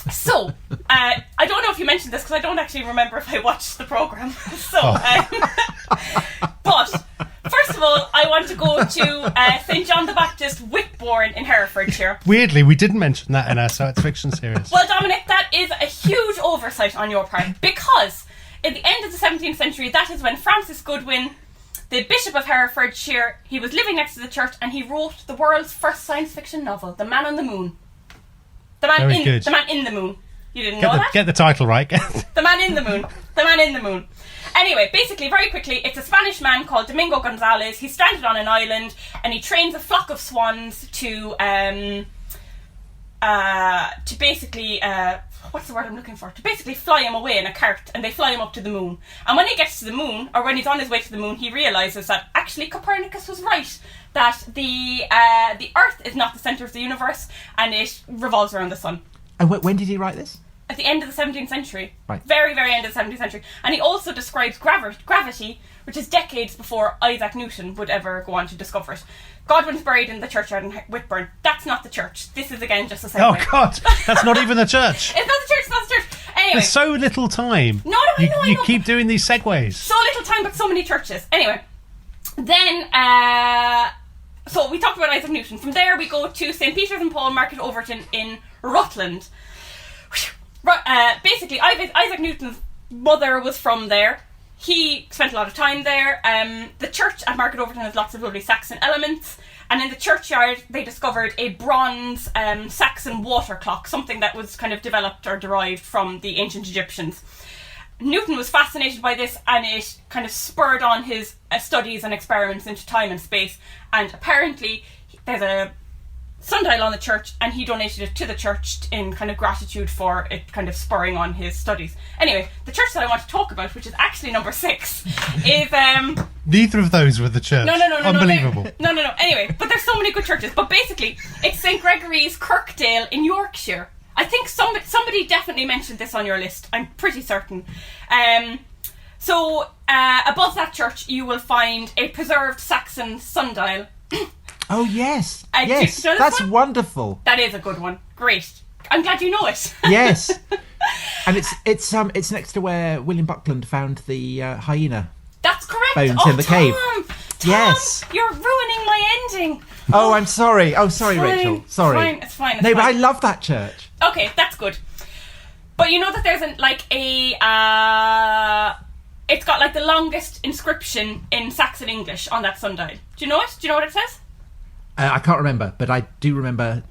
so I don't know if you mentioned this because I don't actually remember if I watched the program. So, but first of all, I want to go to St John the Baptist, Whitbourne in Herefordshire. Weirdly, we didn't mention that in our science fiction series. Well, Dominic, that is a huge oversight on your part because in the end of the 17th century, that is when Francis Goodwin, the Bishop of Herefordshire, he was living next to the church and he wrote the world's first science fiction novel, The Man on the Moon. The Man in the Moon. You didn't know that? Get the title right. The Man in the Moon. The Man in the Moon. Anyway, basically, very quickly, it's a Spanish man called Domingo Gonzalez. He's stranded on an island and he trains a flock of swans to basically, what's the word I'm looking for? To basically fly him away in a cart, and they fly him up to the moon. And when he gets to the moon, or when he's on his way to the moon, he realises that actually Copernicus was right, that the Earth is not the centre of the universe and it revolves around the sun. And when did he write this? At the end of the 17th century. Right. Very, very end of the 17th century. And he also describes gravity, which is decades before Isaac Newton would ever go on to discover it. Godwin's buried in the churchyard in Whitbourne. That's not the church. This is, again, just a segue. Oh, God. That's not even the church. It's not the church. Anyway. There's so little time. No, I know. You keep doing these segues. So little time, but so many churches. Anyway. Then, so we talked about Isaac Newton. From there, we go to St. Peter's and Paul Market Overton in Rutland. Basically, Isaac Newton's mother was from there. He spent a lot of time there. The church at Market Overton has lots of lovely Saxon elements. And in the churchyard, they discovered a bronze Saxon water clock, something that was kind of developed or derived from the ancient Egyptians. Newton was fascinated by this, and it kind of spurred on his studies and experiments into time and space. And apparently, there's a sundial on the church, and he donated it to the church in kind of gratitude for it kind of spurring on his studies. Anyway, the church that I want to talk about, which is actually number 6, is Neither of those were the church. No. Unbelievable. No. Anyway, but there's so many good churches. But basically, it's St Gregory's Kirkdale in Yorkshire. I think somebody definitely mentioned this on your list. I'm pretty certain. So above that church, you will find a preserved Saxon sundial. Oh yes, Do you know this that's one? wonderful. That is a good one. Great. I'm glad you know it. Yes, and it's next to where William Buckland found the hyena. That's correct. Bones in the cave. Tom, Yes. you're ruining my ending. Oh, I'm sorry. Oh, sorry, It's fine, Rachel. Sorry. It's fine. No, but I love that church. Okay, that's good. But you know that there's it's got like the longest inscription in Saxon English on that sundial. Do you know it? Do you know what it says? I can't remember, but I do remember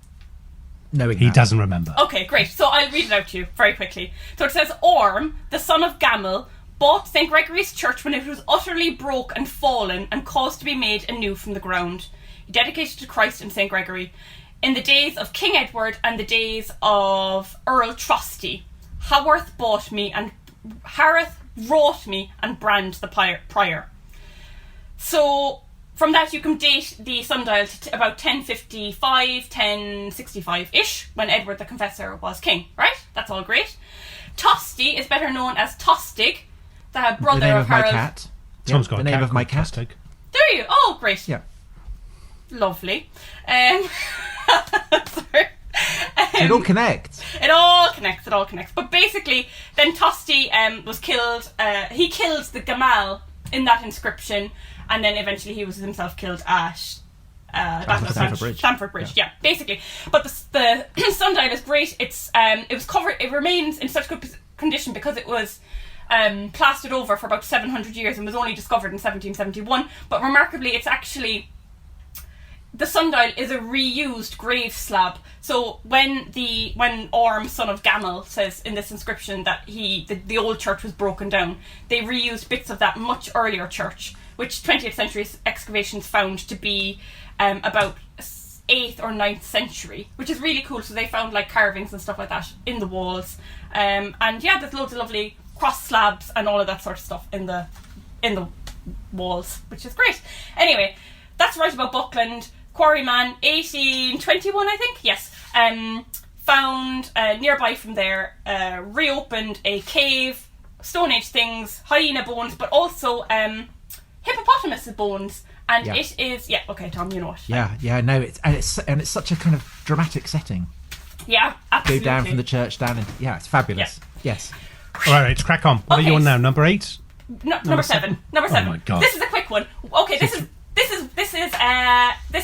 knowing He that. doesn't remember. Okay, great. So I'll read it out to you very quickly. So it says, Orm, the son of Gamel, bought St. Gregory's church when it was utterly broke and fallen and caused to be made anew from the ground. He dedicated to Christ and St. Gregory. In the days of King Edward and the days of Earl Trusty, Haworth bought me and Hareth wrought me and brand the prior. So from that you can date the sundial to about 1055, 1065-ish, when Edward the Confessor was king, right? That's all great. Tosti is better known as Tostig, the brother The name of of my Harold. cat. Tom's Yeah, got the a name cat of my called cat. Tostig. There you go. Oh, great. Yeah. Lovely. Sorry. It all connects. It all connects. But basically, then Tosti was killed. He killed the Gamal in that inscription, and then eventually he was himself killed at Stamford Bridge. Yeah, basically. But the sundial is great. It was covered. It remains in such good condition because it was plastered over for about 700 years and was only discovered in 1771. But remarkably, it's actually the sundial is a reused grave slab. So when Orm, son of Gamel, says in this inscription that the old church was broken down, they reused bits of that much earlier church, which 20th century excavations found to be about 8th or 9th century, which is really cool. So they found like carvings and stuff like that in the walls, and yeah, there's loads of lovely cross slabs and all of that sort of stuff in the walls, which is great. Anyway, that's right about Buckland. Quarryman, 1821, I think, yes, found nearby from there, reopened a cave, Stone Age things, hyena bones, but also hippopotamus bones. And it is, okay, Tom, you know it. No, it's such a kind of dramatic setting. Yeah, absolutely. Go down from the church down, and it's fabulous. Yeah. Yes. All right, let's crack on. What are you on now? Number 8? Number 7. Number 7. Oh my God. This is a quick one. Okay, this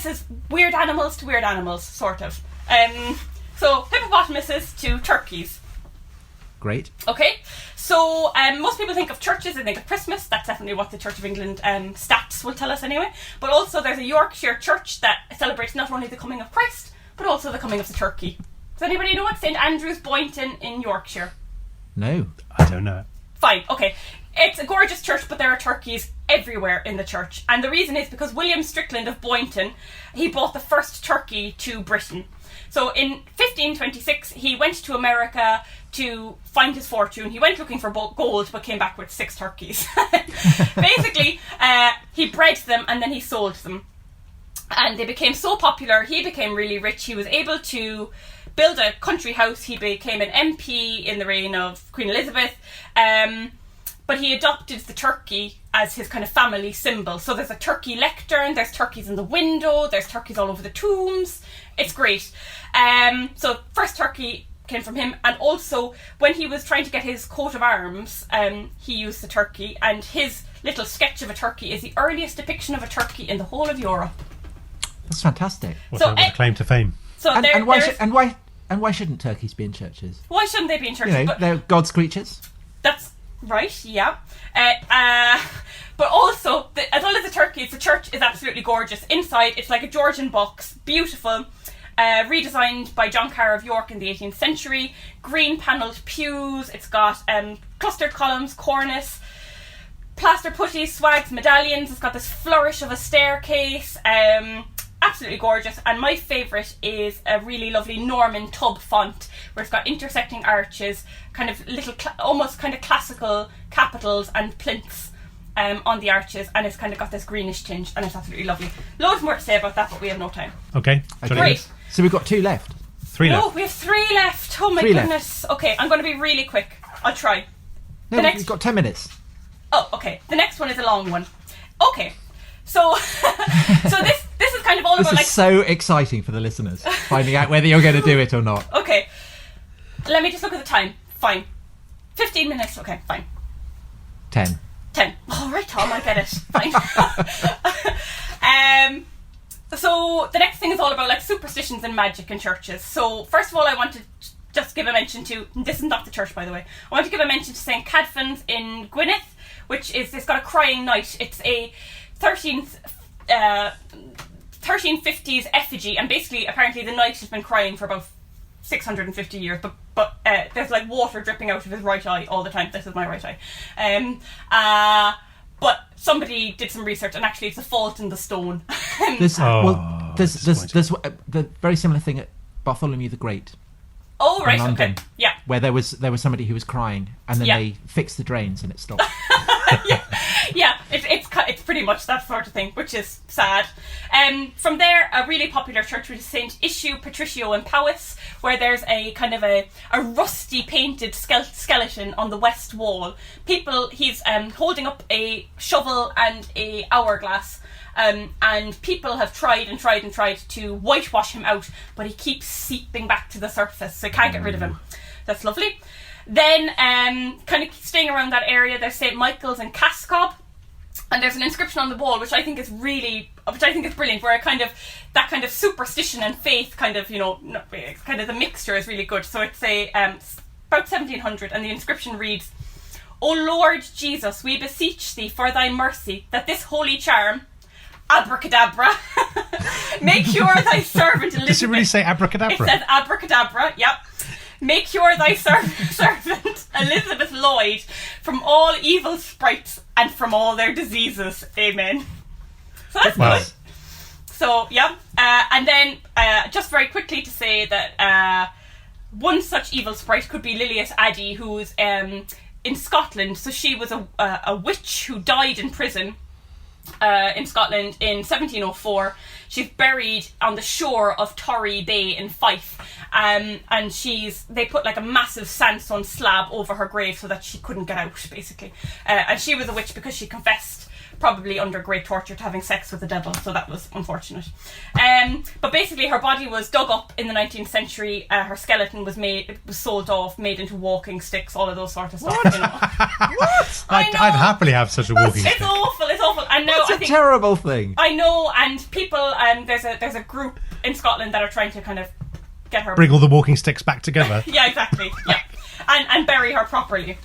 is weird animals to weird animals, sort of. So hippopotamuses to turkeys. Great. Okay, so most people think of churches, they think of Christmas. That's definitely what the Church of England stats will tell us anyway. But also there's a Yorkshire church that celebrates not only the coming of Christ, but also the coming of the turkey. Does anybody know it? St Andrew's, Boynton in Yorkshire. No. I don't know. Fine, okay. It's a gorgeous church, but there are turkeys everywhere in the church. And the reason is because William Strickland of Boynton, he brought the first turkey to Britain. So in 1526, he went to America to find his fortune. He went looking for gold, but came back with 6 turkeys. Basically, he bred them and then he sold them. And they became so popular, he became really rich. He was able to build a country house. He became an MP in the reign of Queen Elizabeth. But he adopted the turkey as his kind of family symbol. So there's a turkey lectern, there's turkeys in the window, there's turkeys all over the tombs. It's great. So first turkey came from him, and also when he was trying to get his coat of arms, he used the turkey, and his little sketch of a turkey is the earliest depiction of a turkey in the whole of Europe. That's fantastic. What's that with a claim to fame? So and why shouldn't turkeys be in churches? Why shouldn't they be in churches? You know, they're God's creatures. That's right, yeah. But also, as well as the turkeys, the church is absolutely gorgeous. Inside, it's like a Georgian box, beautiful, redesigned by John Carr of York in the 18th century, green panelled pews, it's got clustered columns, cornice, plaster putty, swags, medallions, it's got this flourish of a staircase, absolutely gorgeous. And my favourite is a really lovely Norman tub font where it's got intersecting arches, kind of little almost kind of classical capitals and plinths on the arches, and it's kind of got this greenish tinge, and it's absolutely lovely. Loads more to say about that, but we have no time. Okay. Great. So we've got 2 left. 3 left. No, we have 3 left. Oh my 3 goodness. Left. Okay, I'm going to be really quick. I'll try. No, we've got 10 minutes. Oh, okay. The next one is a long one. Okay. So this is kind of all this about is so exciting for the listeners, finding out whether you're going to do it or not. Okay. Let me just look at the time. Fine. 15 minutes. Okay, fine. 10. All right, Tom, I get it. Fine. So the next thing is all about like superstitions and magic in churches. So first of all, I want to just give a mention to, this is not the church, by the way, I want to give a mention to St Cadfan's in Gwynedd, which is, it's got a crying knight. It's a 1350s effigy, and basically apparently the knight has been crying for about 650 years, but there's like water dripping out of his right eye all the time. This is my right eye. But somebody did some research, and actually it's a fault in the stone. There's the very similar thing at Bartholomew the Great. Oh right, London, okay, yeah. Where there was somebody who was crying, and then they fixed the drains and it stopped. Yeah, it's pretty much that sort of thing, which is sad. From there, a really popular church which is St Issue Patricio in Powys, where there's a kind of a rusty painted skeleton on the west wall. He's holding up a shovel and a hourglass. And people have tried to whitewash him out, but he keeps seeping back to the surface, so you can't get rid of him. That's lovely. Then, kind of staying around that area, there's St Michael's in Cascob, and there's an inscription on the wall which I think is brilliant, where that kind of superstition and faith kind of, kind of the mixture is really good. So it's about 1700, and the inscription reads, "O Lord Jesus, we beseech thee for thy mercy, that this holy charm, abracadabra. Make sure thy servant Elizabeth... Does it really say abracadabra? It says abracadabra, yep. Make sure thy servant Elizabeth Lloyd from all evil sprites and from all their diseases. Amen. So that's good. So, yeah. And then, just very quickly to say that one such evil sprite could be Lilias Addy, who's in Scotland. So she was a witch who died in prison in Scotland in 1704. She's buried on the shore of Torrey Bay in Fife, and they put like a massive sandstone slab over her grave so that she couldn't get out, basically. And she was a witch because she confessed, probably under great torture, to having sex with the devil, so that was unfortunate. But basically her body was dug up in the 19th century, her skeleton was sold off, made into walking sticks, all of those sort of stuff. What? You know. What? I'd happily have such a walking stick. It's awful. And now That's a terrible thing. I know, and people, there's a group in Scotland that are trying to kind of get her... Bring all the walking sticks back together. Yeah, exactly. Yeah. And bury her properly.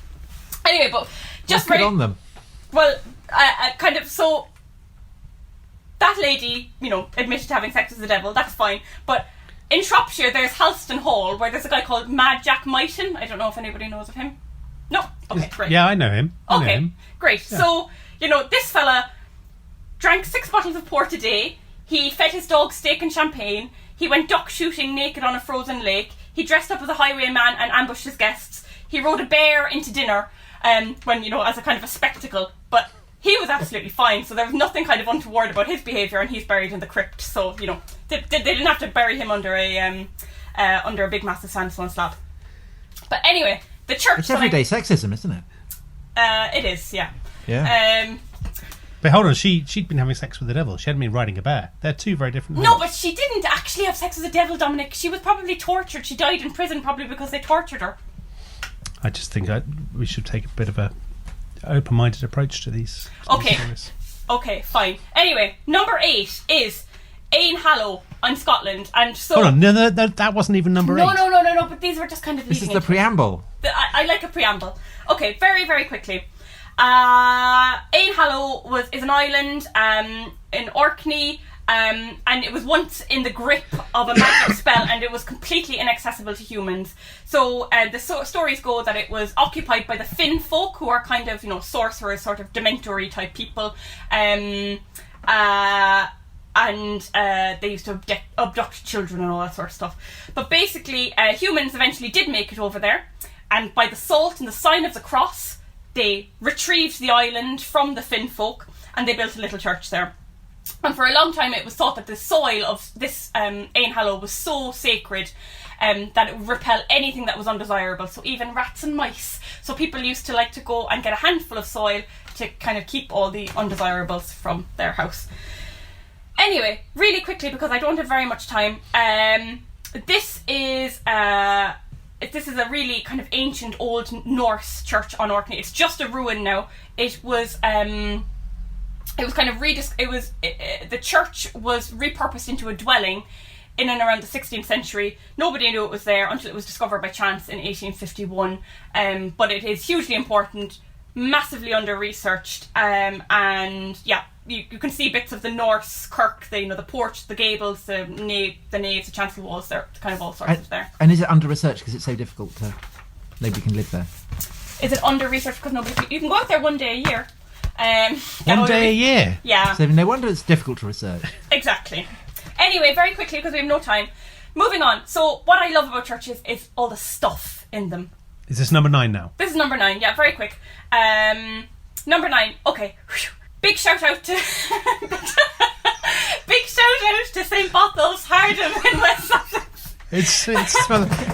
Anyway, but just Good on them. Well, kind of, so that lady, you know, admitted to having sex with the devil, that's fine. But in Shropshire, there's Halston Hall, where there's a guy called Mad Jack Myton. I don't know if anybody knows of him. No? Okay, great. Yeah, I know him. Okay, great. Yeah. So, you know, this fella drank 6 bottles of port a day. He fed his dog steak and champagne. He went duck shooting naked on a frozen lake. He dressed up as a highwayman and ambushed his guests. He rode a bear into dinner, when, you know, as a kind of a spectacle. But he was absolutely fine, so there was nothing kind of untoward about his behaviour, and he's buried in the crypt. So, you know, they didn't have to bury him under a big massive sandstone slab. But anyway, the church... It's everyday sexism, isn't it? It is, yeah. Yeah. But hold on, she'd been having sex with the devil. She hadn't been riding a bear. They're two very different things. No, but she didn't actually have sex with the devil, Dominic. She was probably tortured. She died in prison probably because they tortured her. I just think we should take a bit of a open-minded approach to these stories. Okay, fine. Anyway, number 8 is Ain Hallow in Scotland, and so... Hold on, no, that wasn't even number 8. No, but these were just kind of... This is the preamble. I like a preamble. Okay, very, very quickly. Ain Hallow is an island in Orkney, and it was once in the grip of a magic spell, and it was completely inaccessible to humans. So the stories go that it was occupied by the Finn folk, who are kind of, you know, sorcerers, sort of dementory type people, and they used to abduct children and all that sort of stuff. But basically, humans eventually did make it over there, and by the salt and the sign of the cross, they retrieved the island from the Finn folk, and they built a little church there. And for a long time it was thought that the soil of this Ain Hallow was so sacred that it would repel anything that was undesirable, so even rats and mice. So people used to like to go and get a handful of soil to kind of keep all the undesirables from their house. Anyway, really quickly, because I don't have very much time, this is a really kind of ancient old Norse church on Orkney. It's just a ruin now. It was kind of the church was repurposed into a dwelling in and around the 16th century. Nobody knew it was there until it was discovered by chance in 1851. But it is hugely important, massively under-researched, and yeah, you can see bits of the Norse kirk, the porch, the gables, the naves, the chancel walls. They're kind of all sorts of there. And is it under-researched because it's so difficult to... Nobody can live there? Is it under-researched because you can go out there one day a year. One day a year? Yeah. So no wonder it's difficult to research. Exactly. Anyway, very quickly, because we have no time. Moving on. So what I love about churches is all the stuff in them. Is this number 9 now? This is number 9, yeah, very quick. Number 9, okay. Big shout out to St. Bothol's, Hardham in West Sussex. This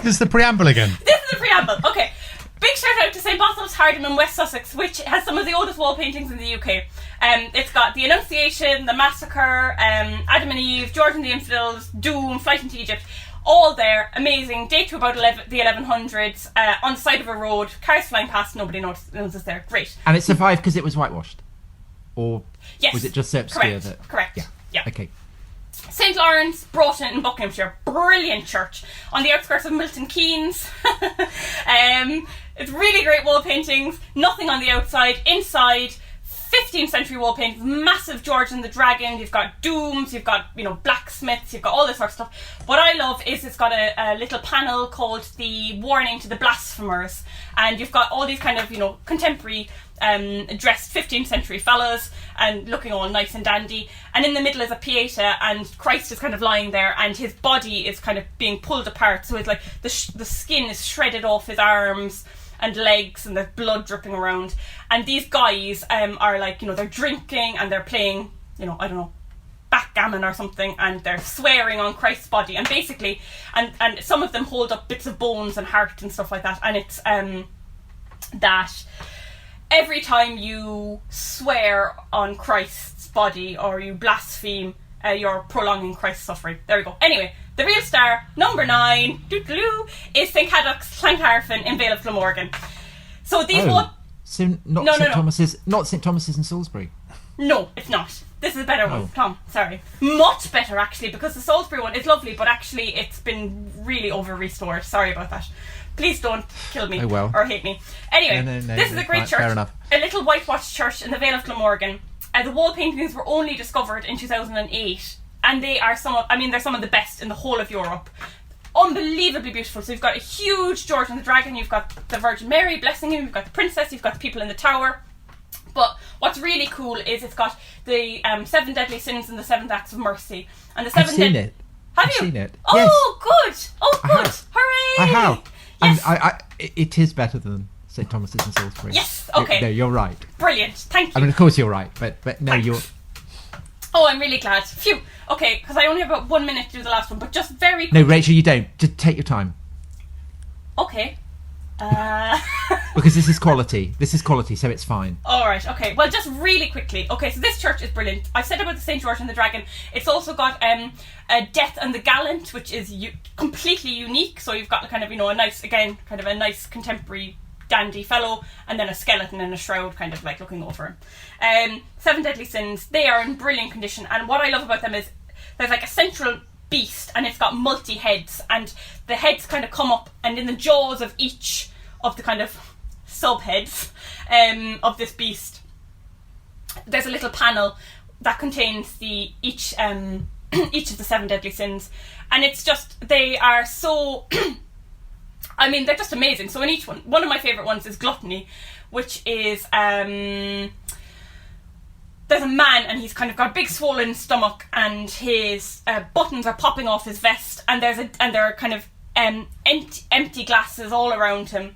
is the preamble again. This is the preamble, okay. Big shout out to St. Bothol's, Hardham in West Sussex, which has some of the oldest wall paintings in the UK. It's got the Annunciation, the Massacre, Adam and Eve, George and the Infidels, Doom, Flight into Egypt, all there, amazing. Date to about the 1100s, on the side of a road, cars flying past, nobody knows it's there. Great. And it survived because it was whitewashed? Or yes, was it just so obscure Correct. Yeah. Okay. St. Lawrence, Broughton in Buckinghamshire, brilliant church on the outskirts of Milton Keynes. It's really great wall paintings, nothing on the outside. Inside, 15th century wall paintings, massive George and the Dragon, you've got dooms, you've got, blacksmiths, you've got all this sort of stuff. What I love is it's got a little panel called the Warning to the Blasphemers, and you've got all these kind of, contemporary dressed 15th century fellas and looking all nice and dandy, and in the middle is a Pieta, and Christ is kind of lying there, and his body is kind of being pulled apart, so it's like the skin is shredded off his arms and legs, and there's blood dripping around. And these guys are like, they're drinking and they're playing, I don't know, backgammon or something, and they're swearing on Christ's body, and basically, and some of them hold up bits of bones and heart and stuff like that, and it's that every time you swear on Christ's body or you blaspheme, you're prolonging Christ's suffering. There we go. Anyway, the real star, number 9, is St. Cadoc's Llancarfon in Vale of Glamorgan. So these not St. Thomas's in Salisbury. No, it's not. This is a better one, Tom. Sorry. Much better, actually, because the Salisbury one is lovely, but actually it's been really over-restored. Sorry about that. Please don't kill me or hate me. Anyway, this is a great church. Fair enough. A little whitewashed church in the Vale of Glamorgan. The wall paintings were only discovered in 2008, and they are they're some of the best in the whole of Europe. Unbelievably beautiful. So you've got a huge George and the Dragon, you've got the Virgin Mary blessing him, you've got the princess, you've got the people in the tower. But what's really cool is it's got the 7 deadly sins and the 7 acts of mercy. And the 7 I've seen it. Have I've you? Seen it. Oh, yes. Good. Oh, good. Hooray! I have. Yes. And it is better than St. Thomas's in Salisbury. Yes, okay. No, you're right. Brilliant, thank you. I mean, of course you're right, but no, you're... Oh, I'm really glad. Phew. Okay, because I only have about 1 minute to do the last one, but just very quickly. No, Rachel, you don't. Just take your time. Okay. Because this is quality. This is quality, so it's fine. Alright, okay. Well, just really quickly. Okay, so this church is brilliant. I've said about the St. George and the Dragon. It's also got a Death and the Gallant, which is completely unique. So you've got kind of, a nice contemporary dandy fellow, and then a skeleton in a shroud kind of like looking over him. 7 deadly sins. They are in brilliant condition, and what I love about them is there's like a central beast, and it's got multi-heads, and the heads kind of come up, and in the jaws of each of the kind of subheads of this beast, there's a little panel that contains each of the 7 deadly sins, and it's just, they are so they're just amazing. So in each one of my favourite ones is gluttony, which is there's a man, and he's kind of got a big swollen stomach, and his buttons are popping off his vest, and there are kind of empty glasses all around him,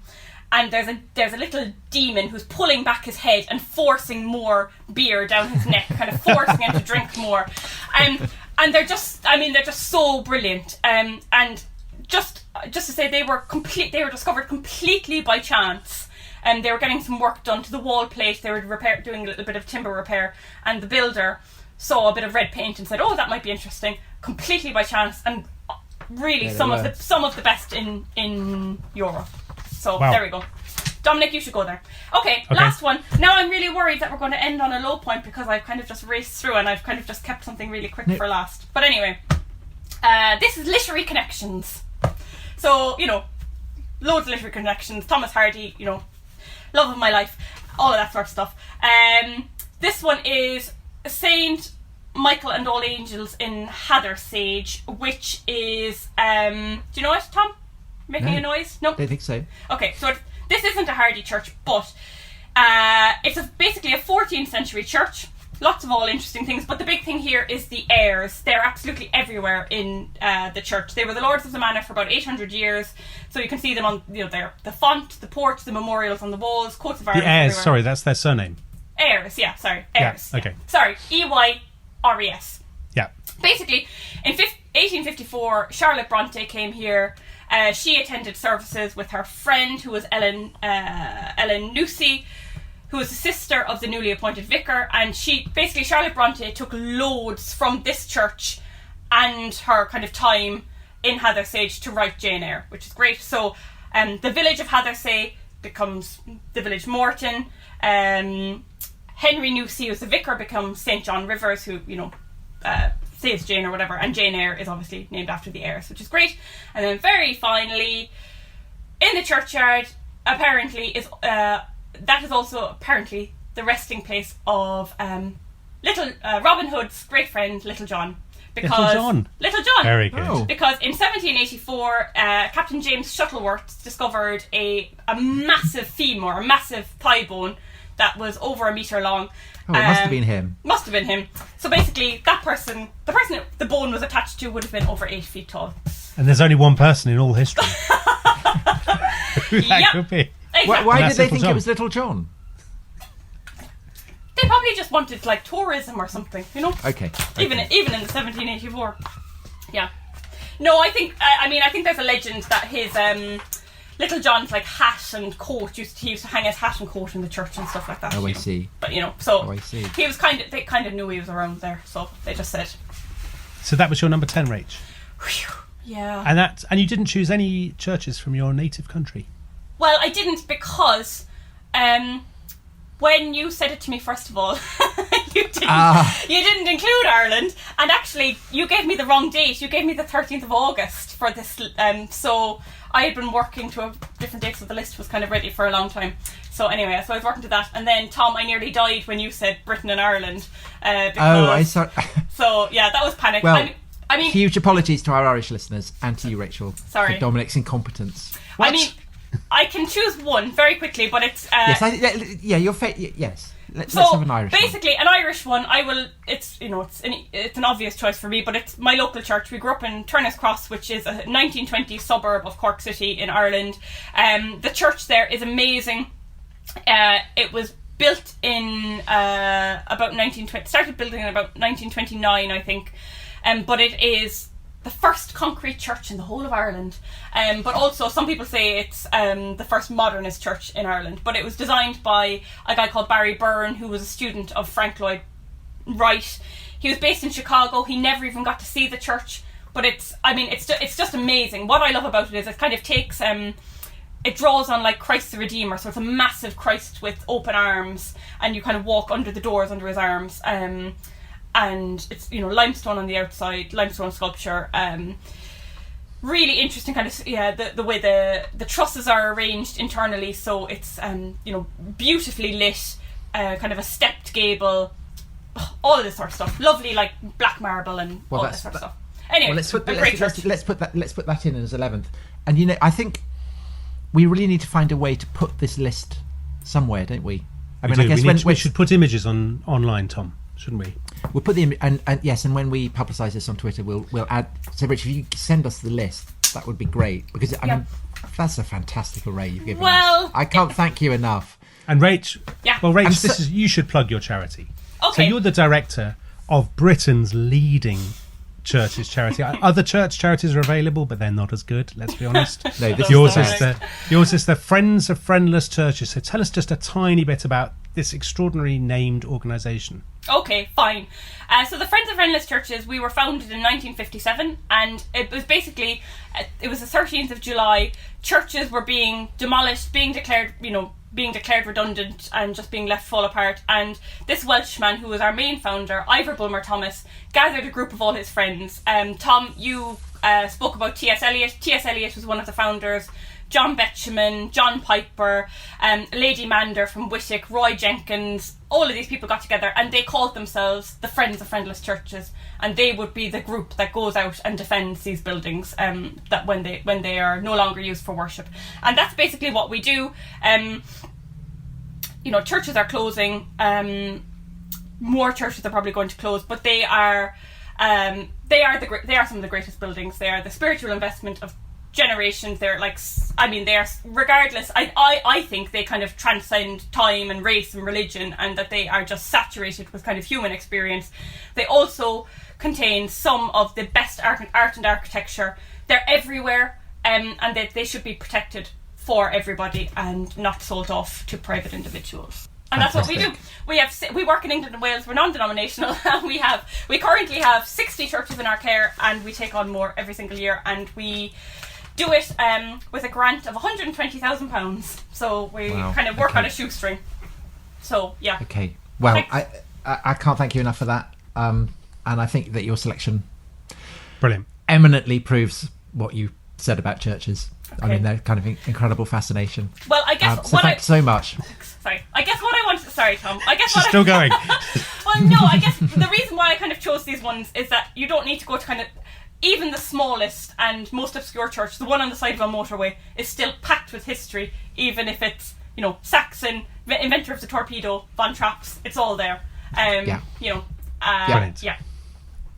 and there's a little demon who's pulling back his head and forcing more beer down his neck, kind of forcing him to drink more, and they're just so brilliant, and just to say they were discovered completely by chance. And they were getting some work done to the wall plate. They were doing a little bit of timber repair, and the builder saw a bit of red paint and said, "Oh, that might be interesting." Completely by chance, and really some of the best in Europe. So There we go. Dominic, you should go there. Okay, last one. Now I'm really worried that we're going to end on a low point, because I've kind of just raced through, and I've kind of just kept something really quick for last. But anyway, this is literary connections. So loads of literary connections. Thomas Hardy, love of my life, all of that sort of stuff. This one is Saint Michael and All Angels in Hathersage, which is do you know it, Tom? Making a noise? No? Don't think so. Okay, so this isn't a Hardy church, but it's basically a 14th century church. Lots of all interesting things, but the big thing here is the heirs. They're absolutely everywhere in the church. They were the lords of the manor for about 800 years, so you can see them on the font, the porch, the memorials on the walls, coats of arms. The heirs, everywhere. sorry, that's their surname. Heirs, yeah, sorry, heirs. Yeah, okay. Yeah. Sorry, EYRES. Yeah. Basically, in 1854, Charlotte Bronte came here. She attended services with her friend, who was Ellen Nussey, who was the sister of the newly appointed vicar, and Charlotte Bronte took loads from this church and her kind of time in Hathersage to write Jane Eyre, which is great. So the village of Hathersage becomes the village Morton. Henry Nussey, who's the vicar, becomes St. John Rivers, who, saves Jane or whatever, and Jane Eyre is obviously named after the heirs, which is great. And then very finally, in the churchyard, apparently that is also apparently the resting place of little Robin Hood's great friend, Little John. Little John. Very good. Oh. Because in 1784, Captain James Shuttleworth discovered a massive femur, a massive thigh bone that was over a metre long. Oh, it must have been him. Must have been him. So basically, the person the bone was attached to would have been over 8 feet tall. And there's only one person in all history who that Yep. could be. Exactly. Why That's did they Little think John. it was Little John? They probably just wanted like tourism or something, you know? Okay. Even in the 1784. Yeah. No, I think there's a legend that his Little John's like hat and coat he used to hang his hat and coat in the church and stuff like that. Oh, I you know. see. But I see. he was they kind of knew he was around there, so they just said, So that was your number 10, Rach. Whew, yeah. And you didn't choose any churches from your native country. Well, I didn't because when you said it to me, first of all, you didn't include Ireland, and actually you gave me the wrong date. You gave me the 13th of August for this, so I had been working to a different date, so the list was kind of ready for a long time. So anyway, so I was working to that, and then Tom, I nearly died when you said Britain and Ireland. I saw. So yeah, that was panic. Well, I mean, huge apologies to our Irish listeners and to you, Rachel, Sorry. for Dominic's incompetence. I mean, I can choose one very quickly, but it's Yes. Let's so have an Irish one. basically, an Irish one. It's an obvious choice for me, but it's my local church. We grew up in Turner's Cross, which is a 1920 suburb of Cork City in Ireland. The church there is amazing. It was built in about 1920. Started building in about 1929, I think. But it is the first concrete church in the whole of Ireland. But also, some people say it's the first modernist church in Ireland. But it was designed by a guy called Barry Byrne, who was a student of Frank Lloyd Wright. He was based in Chicago. He never even got to see the church. But it's just amazing. What I love about it is it kind of takes... it draws on like Christ the Redeemer, so it's a massive Christ with open arms, and you kind of walk under the doors under his arms. And it's limestone on the outside, limestone sculpture. Really interesting kind of the way the trusses are arranged internally, so it's beautifully lit, kind of a stepped gable, all of this sort of stuff. Lovely like black marble and all this sort of stuff. Anyway, let's put that in as 11th. And I think we really need to find a way to put this list somewhere, don't we? I guess we should put images online, Tom, shouldn't we? We'll put the and yes, and when we publicise this on Twitter, we'll add. So, Rich, if you send us the list, that would be great, because I mean, that's a fantastic array you've given us. I can't thank you enough. And Rach, Rach, you should plug your charity. Okay. So you're the director of Britain's leading churches charity. Other church charities are available, but they're not as good. Let's be honest. No, yours is the Friends of Friendless Churches. So tell us just a tiny bit about this extraordinary named organisation. Okay, fine. So the Friends of Friendless Churches, we were founded in 1957, and it was basically, it was the 13th of July. Churches were being demolished, being declared redundant, and just being left fall apart. And this Welshman, who was our main founder, Ivor Bulmer Thomas, gathered a group of all his friends. Tom, you spoke about T.S. Eliot. T.S. Eliot was one of the founders. John Betjeman, John Piper, Lady Mander from Whittick, Roy Jenkins, all of these people got together and they called themselves the Friends of Friendless Churches, and they would be the group that goes out and defends these buildings that when they are no longer used for worship. And that's basically what we do. Churches are closing, more churches are probably going to close, but they are some of the greatest buildings. They are the spiritual investment of generations. They're regardless, I think they kind of transcend time and race and religion, and that they are just saturated with kind of human experience. They also contain some of the best art and architecture. They're everywhere, and they should be protected for everybody and not sold off to private individuals. And that's what we do. We work in England and Wales. We're non-denominational. We currently have 60 churches in our care, and we take on more every single year, and we do it with a grant of £120,000. So we kind of work on a shoestring. So yeah. Okay. Well, Thanks. I can't thank you enough for that. And I think that your selection brilliant eminently proves what you said about churches. I Okay. mean, they're kind of incredible fascination. Well, I guess So thanks so much. Sorry. I guess what I wanted... Sorry, Tom. I guess She's what still going. Well, no, I guess the reason why I kind of chose these ones is that you don't need to go to kind of... Even the smallest and most obscure church, the one on the side of a motorway, is still packed with history, even if it's, you know, Saxon, inventor of the torpedo, Von Traps, it's all there. Yeah. You know, Brilliant. yeah.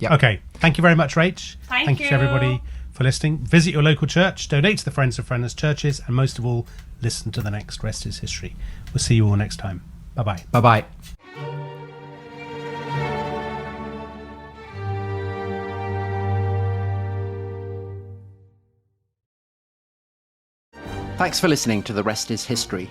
Yeah. Okay, thank you very much, Rach. Thank you you. to everybody for listening. Visit your local church, donate to the Friends of Friendless Churches, and most of all, listen to the next Rest is History. We'll see you all next time. Bye-bye. Bye-bye. Thanks for listening to The Rest is History.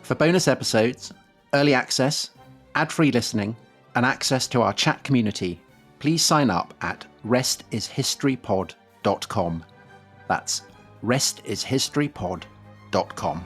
For bonus episodes, early access, ad-free listening, and access to our chat community, please sign up at restishistorypod.com. That's restishistorypod.com.